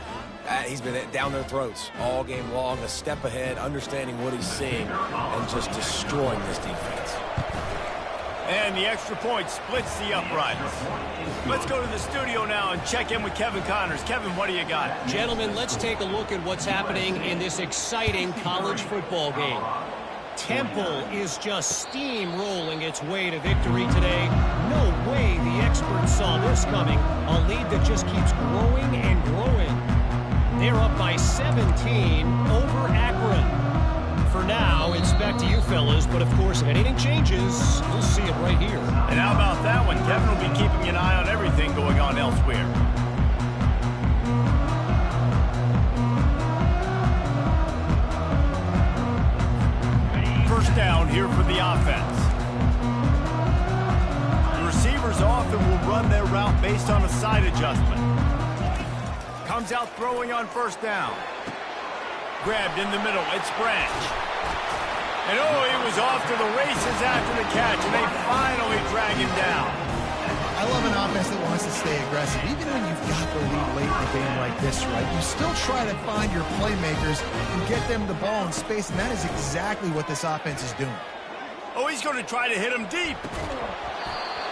he's been down their throats all game long, a step ahead, understanding what he's seeing, and just destroying this defense. And the extra point splits the uprights. Let's go to the studio now and check in with Kevin Connors. Kevin, what do you got? Gentlemen, let's take a look at what's happening in this exciting college football game. Temple is just steamrolling its way to victory today. No way the experts saw this coming. A lead that just keeps growing and growing. They're up by 17 over Akron. For now, it's back to you fellas, but of course, if anything changes, you'll see it right here. And how about that one? Kevin will be keeping an eye on everything going on elsewhere. First down here for the offense. The receivers off run their route based on a side adjustment. Comes out throwing on first down. Grabbed in the middle. It's Branch. And oh, he was off to the races after the catch, and they finally drag him down. I love an offense that wants to stay aggressive. Even when you've got the lead late in a game like this, right, you still try to find your playmakers and get them the ball in space, and that is exactly what this offense is doing. Oh, he's going to try to hit him deep.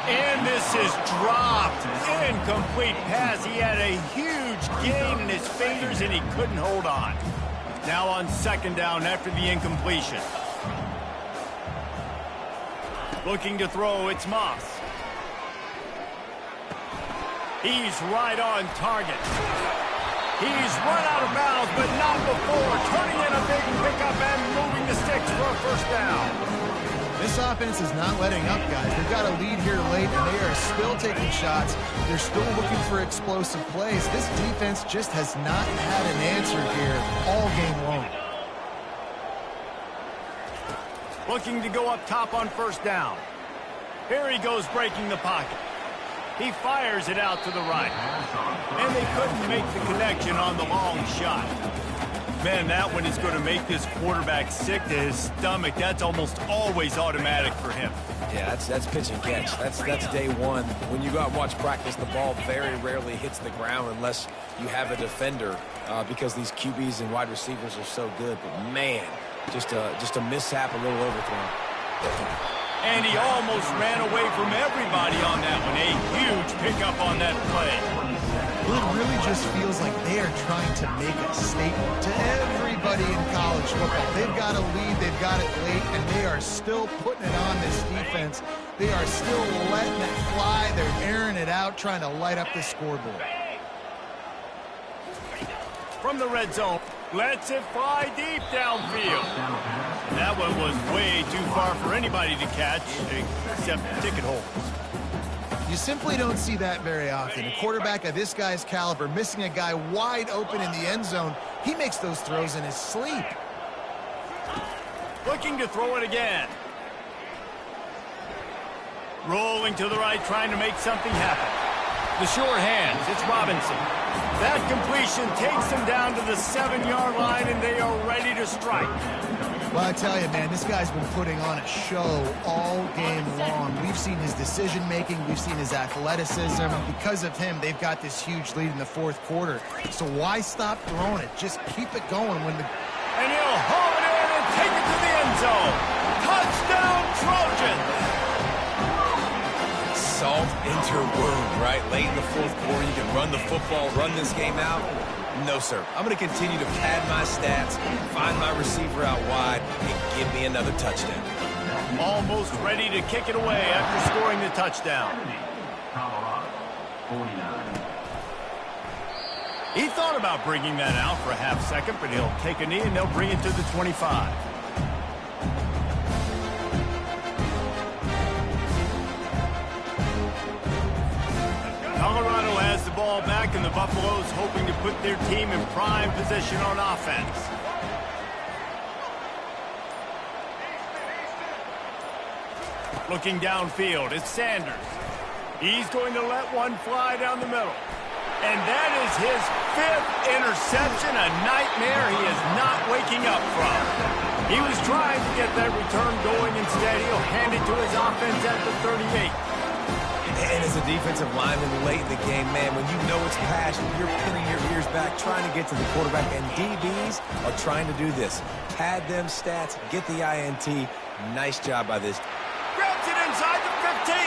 And this is dropped. Incomplete pass. He had a huge gain in his fingers, and he couldn't hold on. Now on second down after the incompletion. Looking to throw, it's Moss. He's right on target. He's run out of bounds, but not before. Turning in a big pickup and moving the sticks for a first down. This offense is not letting up, guys. They've got a lead here late, and they are still taking shots. They're still looking for explosive plays. This defense just has not had an answer here all game long. Looking to go up top on first down. Here he goes breaking the pocket. He fires it out to the right. And they couldn't make the connection on the long shot. Man, that one is going to make this quarterback sick to his stomach. That's almost always automatic for him. Yeah, that's pitch and catch. That's day one. When you go out and watch practice, the ball very rarely hits the ground unless you have a defender because these QBs and wide receivers are so good. But, man, just a mishap, a little overthrown. And he almost ran away from everybody on that one. A huge pickup on that play. It really just feels like they are trying to make a statement to everybody in college football. They've got a lead, they've got it late, and they are still putting it on this defense. They are still letting it fly. They're airing it out, trying to light up the scoreboard. From the red zone, lets it fly deep downfield. That one was way too far for anybody to catch, except ticket holders. You simply don't see that very often. A quarterback of this guy's caliber missing a guy wide open in the end zone. He makes those throws in his sleep. Looking to throw it again. Rolling to the right, trying to make something happen. The sure hands, it's Robinson. That completion takes them down to the 7-yard line, and they are ready to strike. Well, I tell you, man, this guy's been putting on a show all game long. We've seen his decision-making. We've seen his athleticism. Because of him, they've got this huge lead in the fourth quarter. So why stop throwing it? Just keep it going when the... And he'll haul it in and take it to the end zone. Touchdown, Trojans! Salt into your wound, right? Late in the fourth quarter, you can run the football, run this game out. No, sir. I'm going to continue to pad my stats, find my receiver out wide, and give me another touchdown. Almost ready to kick it away after scoring the touchdown. Colorado, 49. He thought about bringing that out for a half second, but he'll take a knee and they'll bring it to the 25. Colorado has the ball back, and the Buffaloes hoping to put their team in prime position on offense. Looking downfield, it's Sanders. He's going to let one fly down the middle. And that is his 5th interception, a nightmare he is not waking up from. He was trying to get that return going. Instead, he'll hand it to his offense at the 38. And as a defensive lineman late in the game, man, when you know it's passion, you're pinning your ears back, trying to get to the quarterback, and DBs are trying to do this. Pad them stats, get the INT. Nice job by this. Grabs it inside the 15.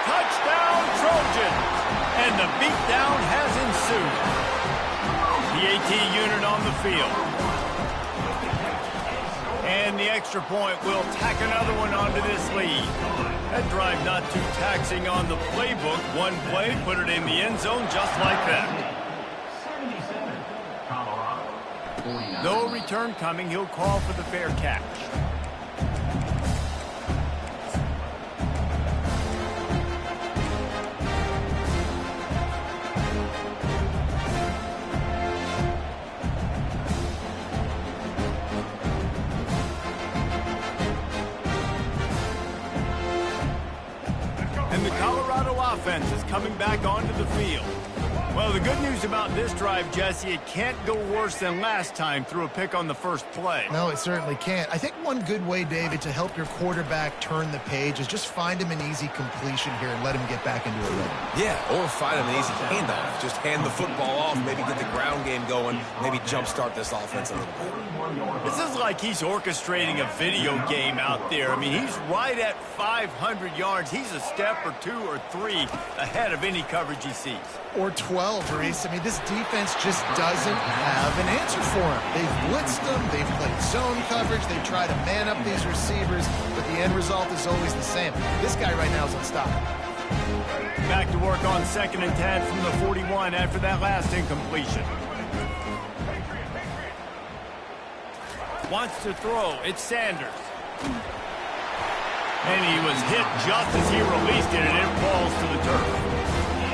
Touchdown, Trojans. And the beatdown has ensued. The AT unit on the field. And the extra point will tack another one onto this lead. That drive not too taxing on the playbook. One play, put it in the end zone just like that. 77, Colorado, 49. No return coming. He'll call for the fair catch. offense is coming back onto the field. Well, the good news about this drive, Jesse, it can't go worse than last time through a pick on the first play. No, it certainly can't. I think one good way, David, to help your quarterback turn the page is just find him an easy completion here and let him get back into a rhythm. Yeah, or find him an easy handoff. Just hand the football off, maybe get the ground game going, maybe jumpstart this offense a little bit. This is like he's orchestrating a video game out there. I mean, he's right at 500 yards. He's a step or two or three ahead of any coverage he sees. Or 12, Reese. I mean, this defense just doesn't have an answer for him. They've blitzed them. They've played zone coverage. They try to man up these receivers, but the end result is always the same. This guy right now is unstoppable. Back to work on 2nd and 10 from the 41 after that last incompletion. Wants to throw. It's Sanders. And he was hit just as he released it, and it falls to the turf.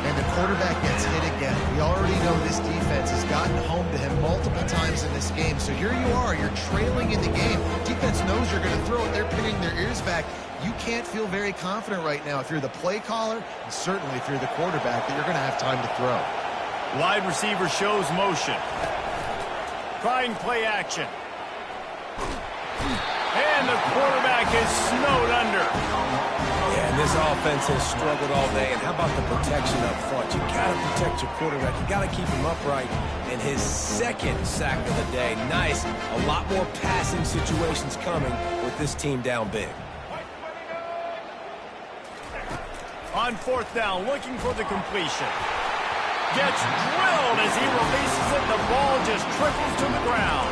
And the quarterback gets hit again. We already know this defense has gotten home to him multiple times in this game. So here you are. You're trailing in the game. Defense knows you're going to throw it. They're pinning their ears back. You can't feel very confident right now if you're the play caller, and certainly if you're the quarterback, that you're going to have time to throw. Wide receiver shows motion. Trying play action. And the quarterback is snowed under. Yeah, and this offense has struggled all day. And how about the protection up front? You got to protect your quarterback. You got to keep him upright. And his second sack of the day. Nice. A lot more passing situations coming with this team down big. On 4th down, looking for the completion. Gets drilled as he releases it. The ball just trickles to the ground.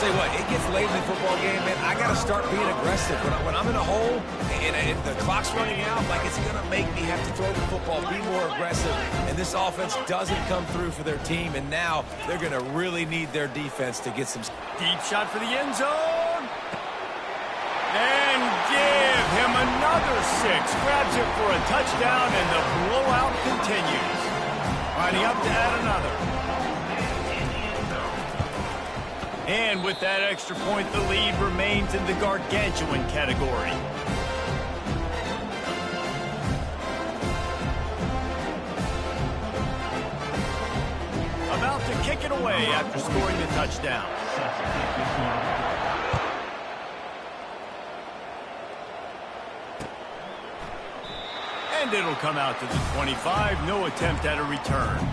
Say what, it gets late in the football game, man. I got to start being aggressive. When I'm in a hole and the clock's running out, like it's going to make me have to throw the football, be more aggressive. And this offense doesn't come through for their team, and now they're going to really need their defense to get some. Deep shot for the end zone. And give him another 6. Grabs it for a touchdown, and the blowout continues. Lining up to add another. And with that extra point, the lead remains in the gargantuan category. About to kick it away after scoring the touchdown. And it'll come out to the 25. No attempt at a return.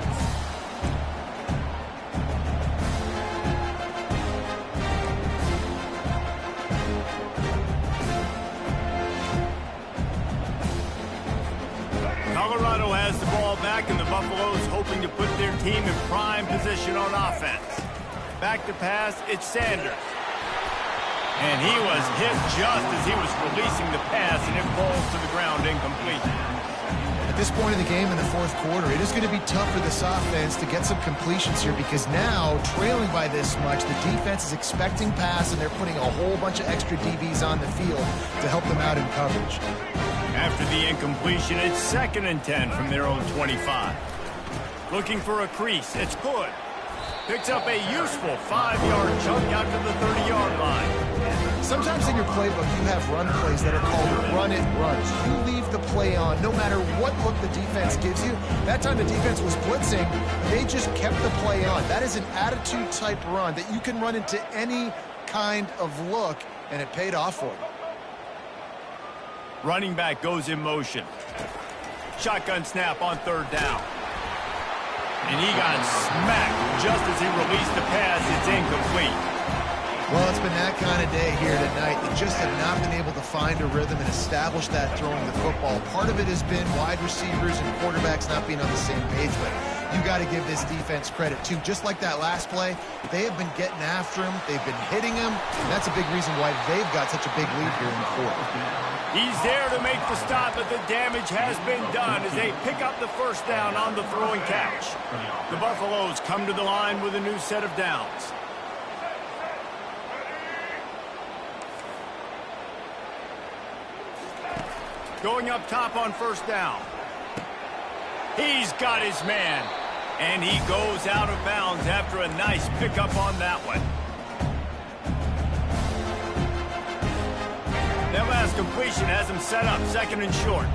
Colorado has the ball back, and the Buffaloes hoping to put their team in prime position on offense. Back to pass, it's Sanders. And he was hit just as he was releasing the pass, and it falls to the ground incomplete. At this point in the game in the 4th quarter, it is going to be tough for this offense to get some completions here because now, trailing by this much, the defense is expecting pass, and they're putting a whole bunch of extra DBs on the field to help them out in coverage. After the incompletion, it's 2nd and 10 from their own 25. Looking for a crease. It's good. Picks up a useful 5-yard chunk out to the 30-yard line. Sometimes in your playbook, you have run plays that are called run-it runs. You leave the play on no matter what look the defense gives you. That time the defense was blitzing, they just kept the play on. That is an attitude-type run that you can run into any kind of look, and it paid off for you. Running back goes in motion. Shotgun snap on 3rd down. And he got smacked just as he released the pass. It's incomplete. Well, it's been that kind of day here tonight. They just have not been able to find a rhythm and establish that throwing the football. Part of it has been wide receivers and quarterbacks not being on the same page, but you got to give this defense credit, too. Just like that last play, they have been getting after him. They've been hitting him. And that's a big reason why they've got such a big lead here in the 4th. He's there to make the stop, but the damage has been done as they pick up the 1st down on the throwing catch. The Buffaloes come to the line with a new set of downs. Going up top on 1st down. He's got his man, and he goes out of bounds after a nice pickup on that one. That last completion has him set up 2nd and short.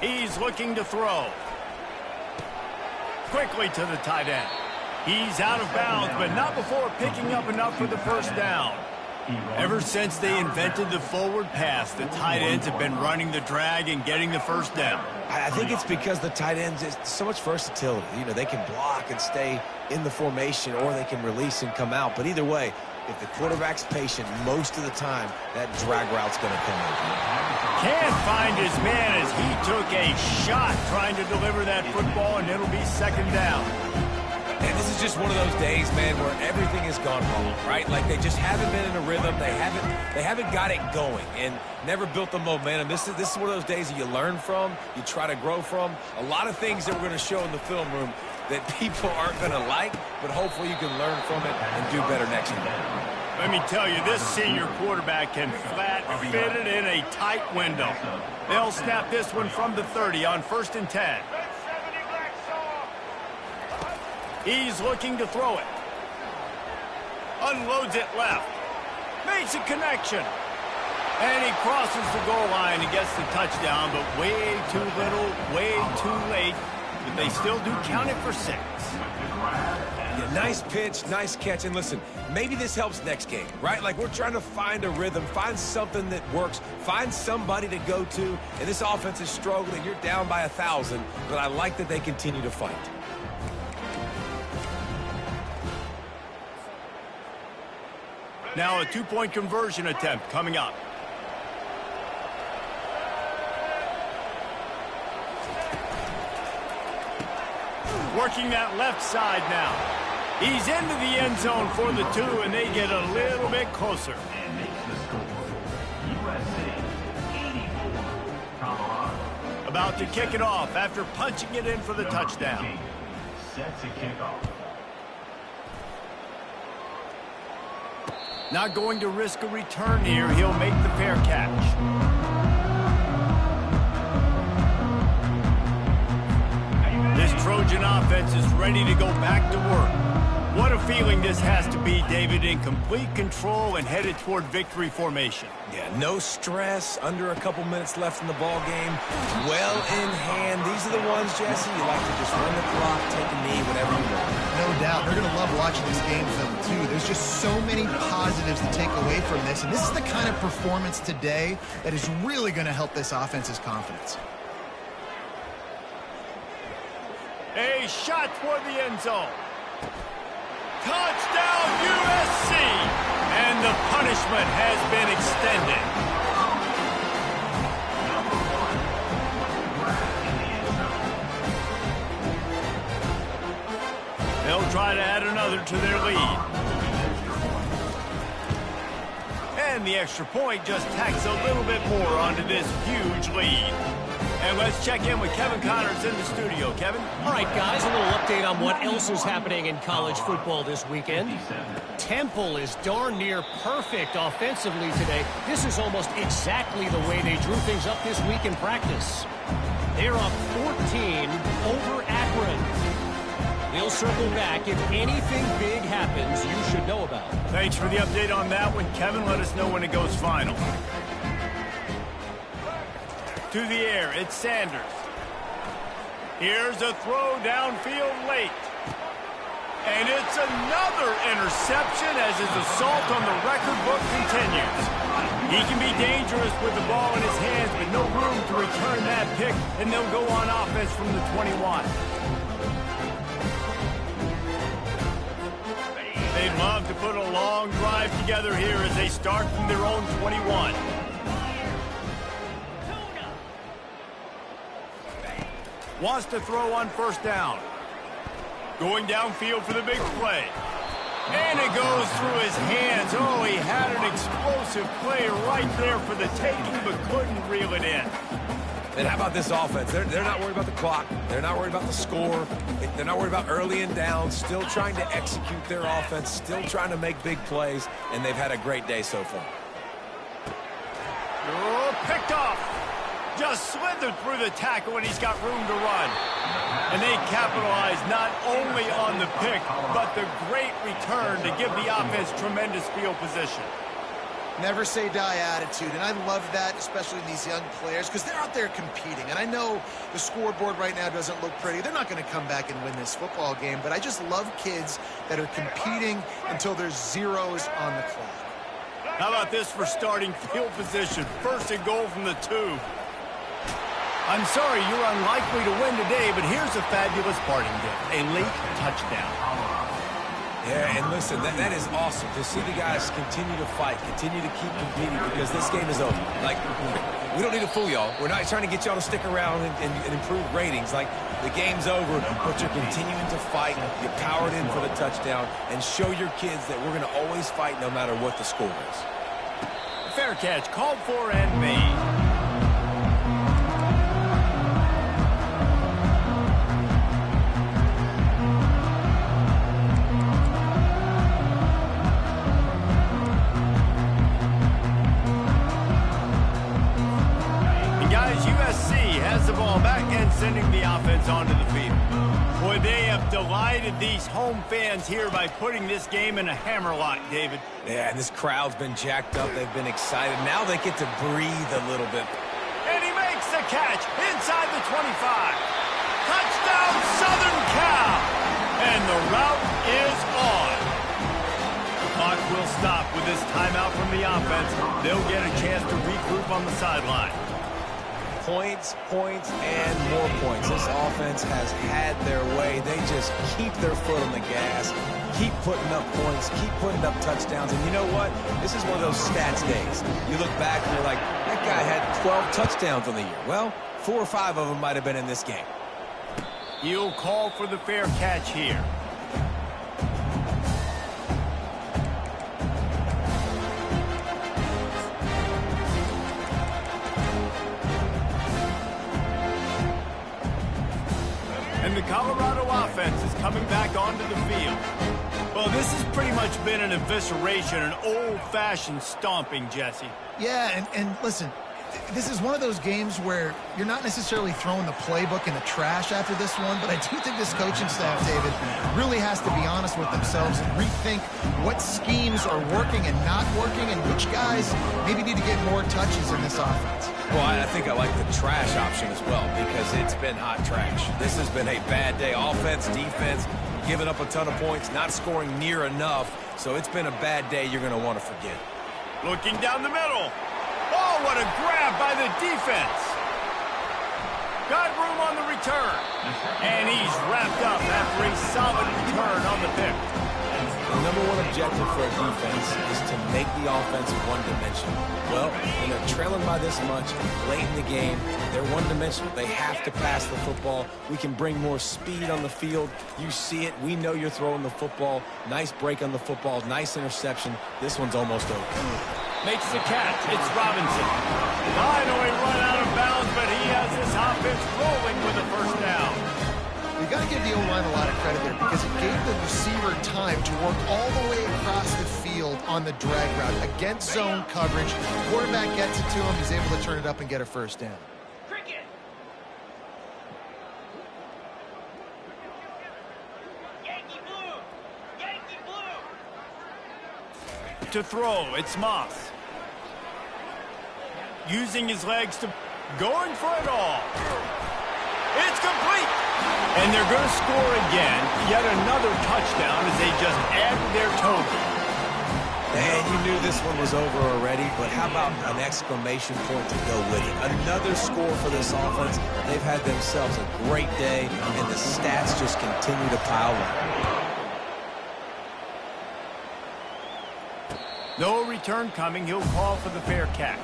He's looking to throw. Quickly to the tight end. He's out of bounds, but not before picking up enough for the first down. Ever since they invented the forward pass, the tight ends have been running the drag and getting the first down. I think it's because the tight ends, is so much versatility. You know, they can block and stay in the formation, or they can release and come out. But either way, if the quarterback's patient most of the time, that drag route's going to come in. Can't find his man as he took a shot trying to deliver that football, and it'll be second down. And this is just one of those days, man, where everything has gone wrong, right? Like they just haven't been in a rhythm. They haven't got it going and never built the momentum. This is one of those days that you learn from, you try to grow from. A lot of things that we're going to show in the film room that people aren't going to like, but hopefully you can learn from it and do better next time. Let me tell you, this senior quarterback can flat fit it in a tight window. They'll snap this one from the 30 on 1st and 10. He's looking to throw it. Unloads it left. Makes a connection. And he crosses the goal line and gets the touchdown, but way too little, way too late. But they still do count it for 6. Yeah, nice pitch, nice catch. And listen, maybe this helps next game, right? Like we're trying to find a rhythm, find something that works, find somebody to go to. And this offense is struggling. You're down by 1,000, but I like that they continue to fight. Now a 2-point conversion attempt coming up. Working that left side now. He's into the end zone for the 2, and they get a little bit closer. And makes the score. USA 84, Colorado. About to kick it off after punching it in for the touchdown. Set to kick off. Not going to risk a return here. He'll make the fair catch. This Trojan offense is ready to go back to work. What a feeling this has to be, David, in complete control and headed toward victory formation. Yeah, no stress, under a couple minutes left in the ball game, well in hand. These are the ones, Jesse, you like to just run the clock, take a knee, whatever you want. No doubt. They're going to love watching this game film, too. There's just so many positives to take away from this, and this is the kind of performance today that is really going to help this offense's confidence. A shot for the end zone. Touchdown, USC! And the punishment has been extended. They'll try to add another to their lead. And the extra point just tacks a little bit more onto this huge lead. And let's check in with Kevin Connors in the studio. Kevin? All right, guys, a little update on what else is happening in college football this weekend. Temple is darn near perfect offensively today. This is almost exactly the way they drew things up this week in practice. They're up 14 over Akron. We'll circle back. If anything big happens, you should know about it. Thanks for the update on that one, Kevin. Let us know when it goes final. To the air, it's Sanders. Here's a throw downfield late. And it's another interception as his assault on the record book continues. He can be dangerous with the ball in his hands, but no room to return that pick, and they'll go on offense from the 21. They'd love to put a long drive together here as they start from their own 21. Wants to throw on first down. Going downfield for the big play. And it goes through his hands. Oh, he had an explosive play right there for the taking, but couldn't reel it in. And how about this offense? They're not worried about the clock. They're not worried about the score. They're not worried about early and down. Still trying to execute their offense. Still trying to make big plays. And they've had a great day so far. Oh, picked off. Just slithered through the tackle, and he's got room to run. And they capitalize not only on the pick, but the great return to give the offense tremendous field position. never say die attitude, and I love that, especially in these young players, because they're out there competing. And I know the scoreboard right now doesn't look pretty. They're not going to come back and win this football game, but I just love kids that are competing until there's zeros on the clock. How about this for starting field position? First and goal from the 2. I'm sorry you're unlikely to win today, but here's a fabulous parting gift. A late touchdown. Yeah, and listen, that is awesome to see the guys continue to fight, continue to keep competing, because this game is over. Like, we don't need to fool y'all. We're not trying to get y'all to stick around and improve ratings. Like, the game's over, but you're continuing to fight. You powered in for the touchdown, and show your kids that we're going to always fight no matter what the score is. Fair catch, called for and made. The ball back and sending the offense onto the field. Boy, they have delighted these home fans here by putting this game in a hammerlock, David. Yeah, and this crowd's been jacked up. They've been excited. Now they get to breathe a little bit. And he makes the catch inside the 25. Touchdown, Southern Cal! And the route is on. The clock will stop with this timeout from the offense. They'll get a chance to regroup on the sideline. Points, points, and more points. This offense has had their way. They just keep their foot on the gas, keep putting up points, keep putting up touchdowns. And you know what? This is one of those stats days. You look back and you're like, that guy had 12 touchdowns on the year. Well, 4 or 5 of them might have been in this game. He'll call for the fair catch here. And the Colorado offense is coming back onto the field. Well, this has pretty much been an evisceration, an old-fashioned stomping, Jesse. Yeah, and listen, this is one of those games where you're not necessarily throwing the playbook in the trash after this one, but I do think this coaching staff, David, really has to be honest with themselves and rethink what schemes are working and not working and which guys maybe need to get more touches in this offense. Well, I think I like the trash option as well, because it's been hot trash. This has been a bad day. Offense, defense, giving up a ton of points, not scoring near enough. So it's been a bad day you're going to want to forget. Looking down the middle. Oh, what a grab by the defense. Got room on the return. And he's wrapped up after a solid return on the pick. The number one objective for a defense is to make the offense one-dimensional. Well, when they're trailing by this much late in the game, they're one-dimensional. They have to pass the football. We can bring more speed on the field. You see it. We know you're throwing the football. Nice break on the football. Nice interception. This one's almost over. Makes the catch. It's Robinson. Finally run out of bounds, but he has this offense rolling with a first down. You got to give the O-line a lot of credit there, because it gave the receiver time to work all the way across the field on the drag route against zone coverage. Quarterback gets it to him. He's able to turn it up and get a first down. Yankee blue. Yankee blue. To throw, it's Moss. Using his legs to going for it all. It's complete. And they're going to score again. Yet another touchdown as they just add to their total. And you knew this one was over already, but how about an exclamation point to go with it? Another score for this offense. They've had themselves a great day, and the stats just continue to pile up. No return coming. He'll call for the fair catch.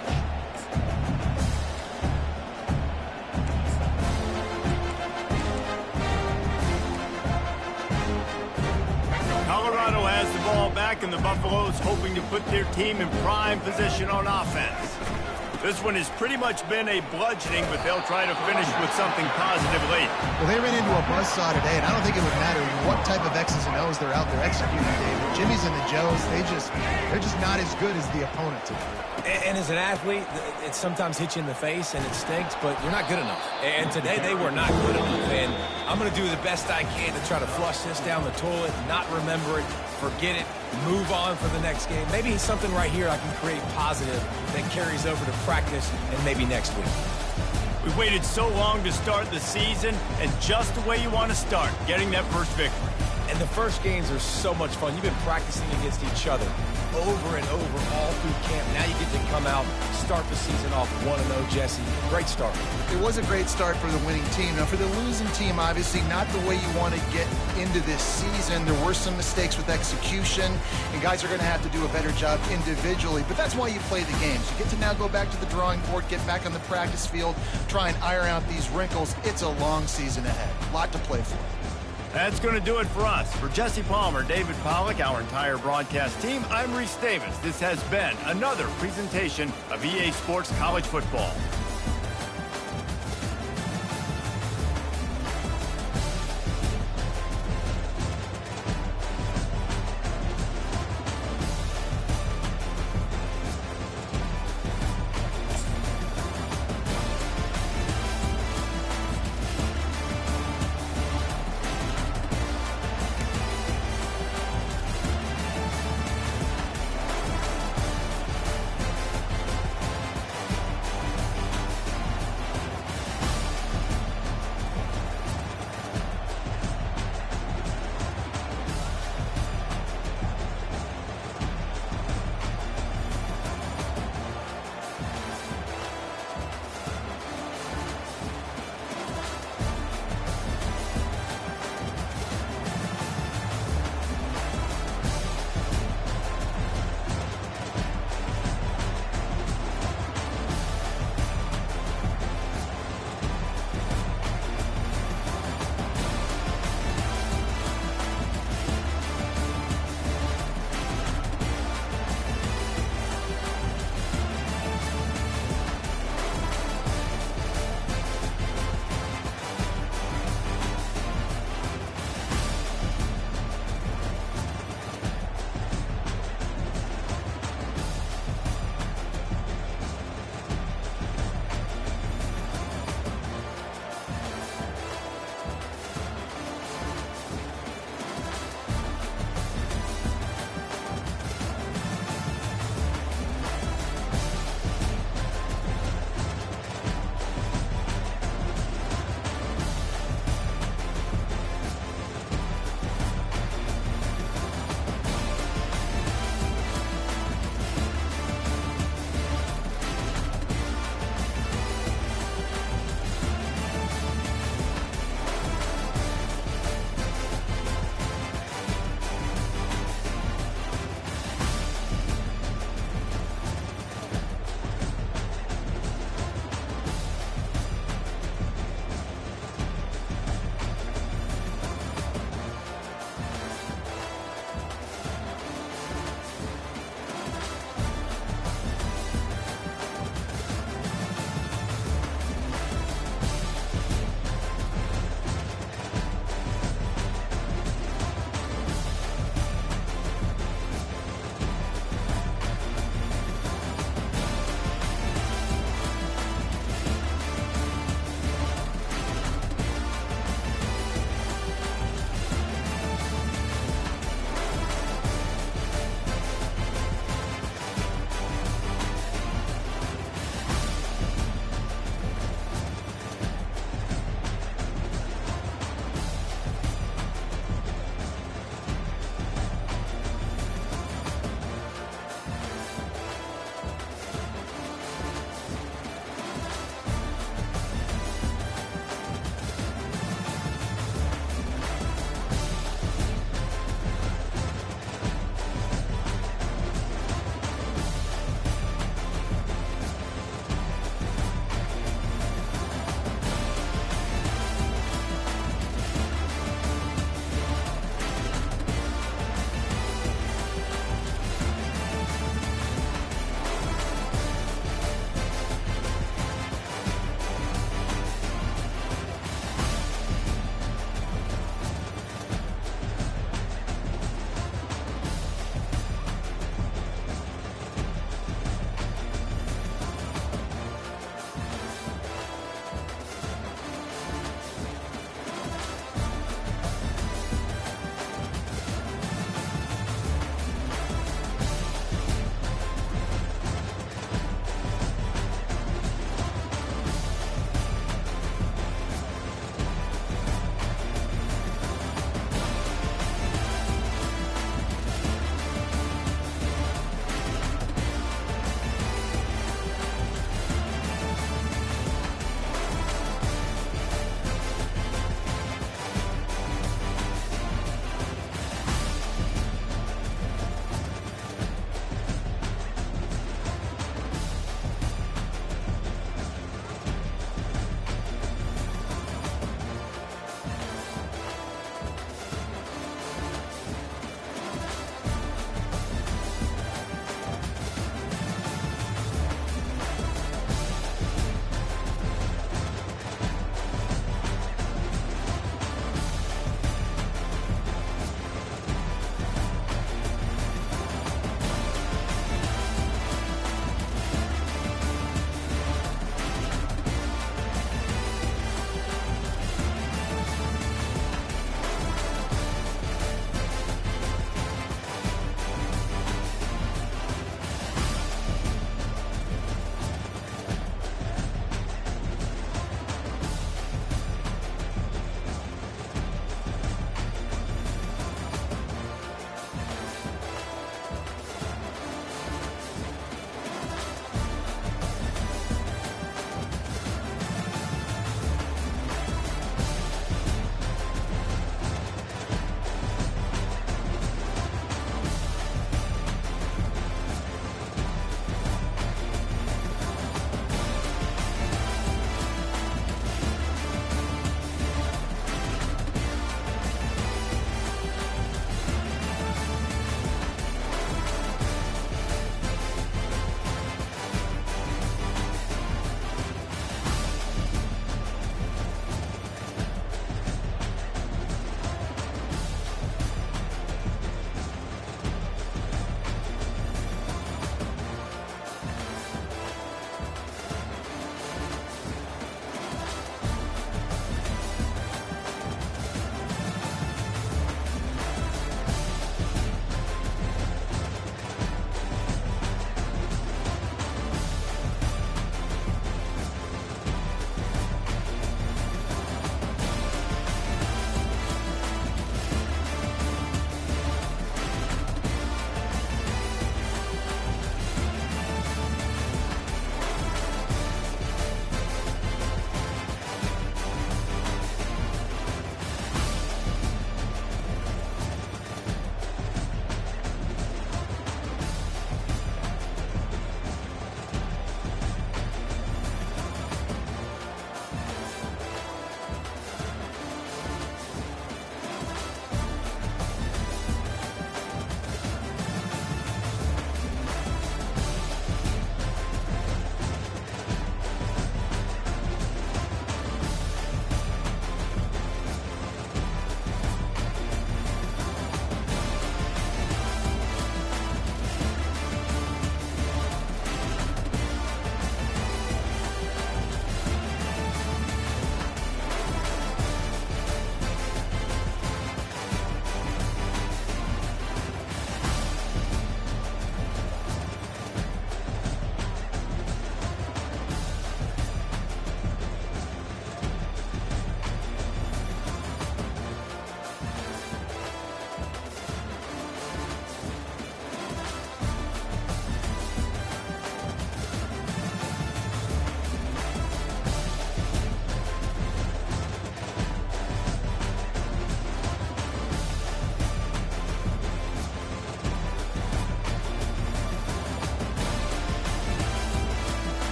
Colorado has the ball back, and the Buffaloes hoping to put their team in prime position on offense. This one has pretty much been a bludgeoning, but they'll try to finish with something positive late. Well, they ran into a buzzsaw today, and I don't think it would matter what type of X's and O's they're out there executing, David. Jimmy's and the Joes, they're just not as good as the opponent today. And as an athlete, it sometimes hits you in the face and it stinks, but you're not good enough. And today they were not good enough. And I'm going to do the best I can to try to flush this down the toilet, not remember it, forget it, move on for the next game. Maybe something right here I can create positive that carries over to practice and maybe next week. We waited so long to start the season, and just the way you want to start, getting that first victory. And the first games are so much fun. You've been practicing against each other over and over all through camp. Now you get to come out, start the season off 1-0, Jesse. Great start. It was a great start for the winning team. Now, for the losing team, obviously not the way you want to get into this season. There were some mistakes with execution, and guys are going to have to do a better job individually. But that's why you play the games. You get to now go back to the drawing board, get back on the practice field, try and iron out these wrinkles. It's a long season ahead. A lot to play for. That's going to do it for us. For Jesse Palmer, David Pollack, our entire broadcast team, I'm Reese Davis. This has been another presentation of EA Sports College Football.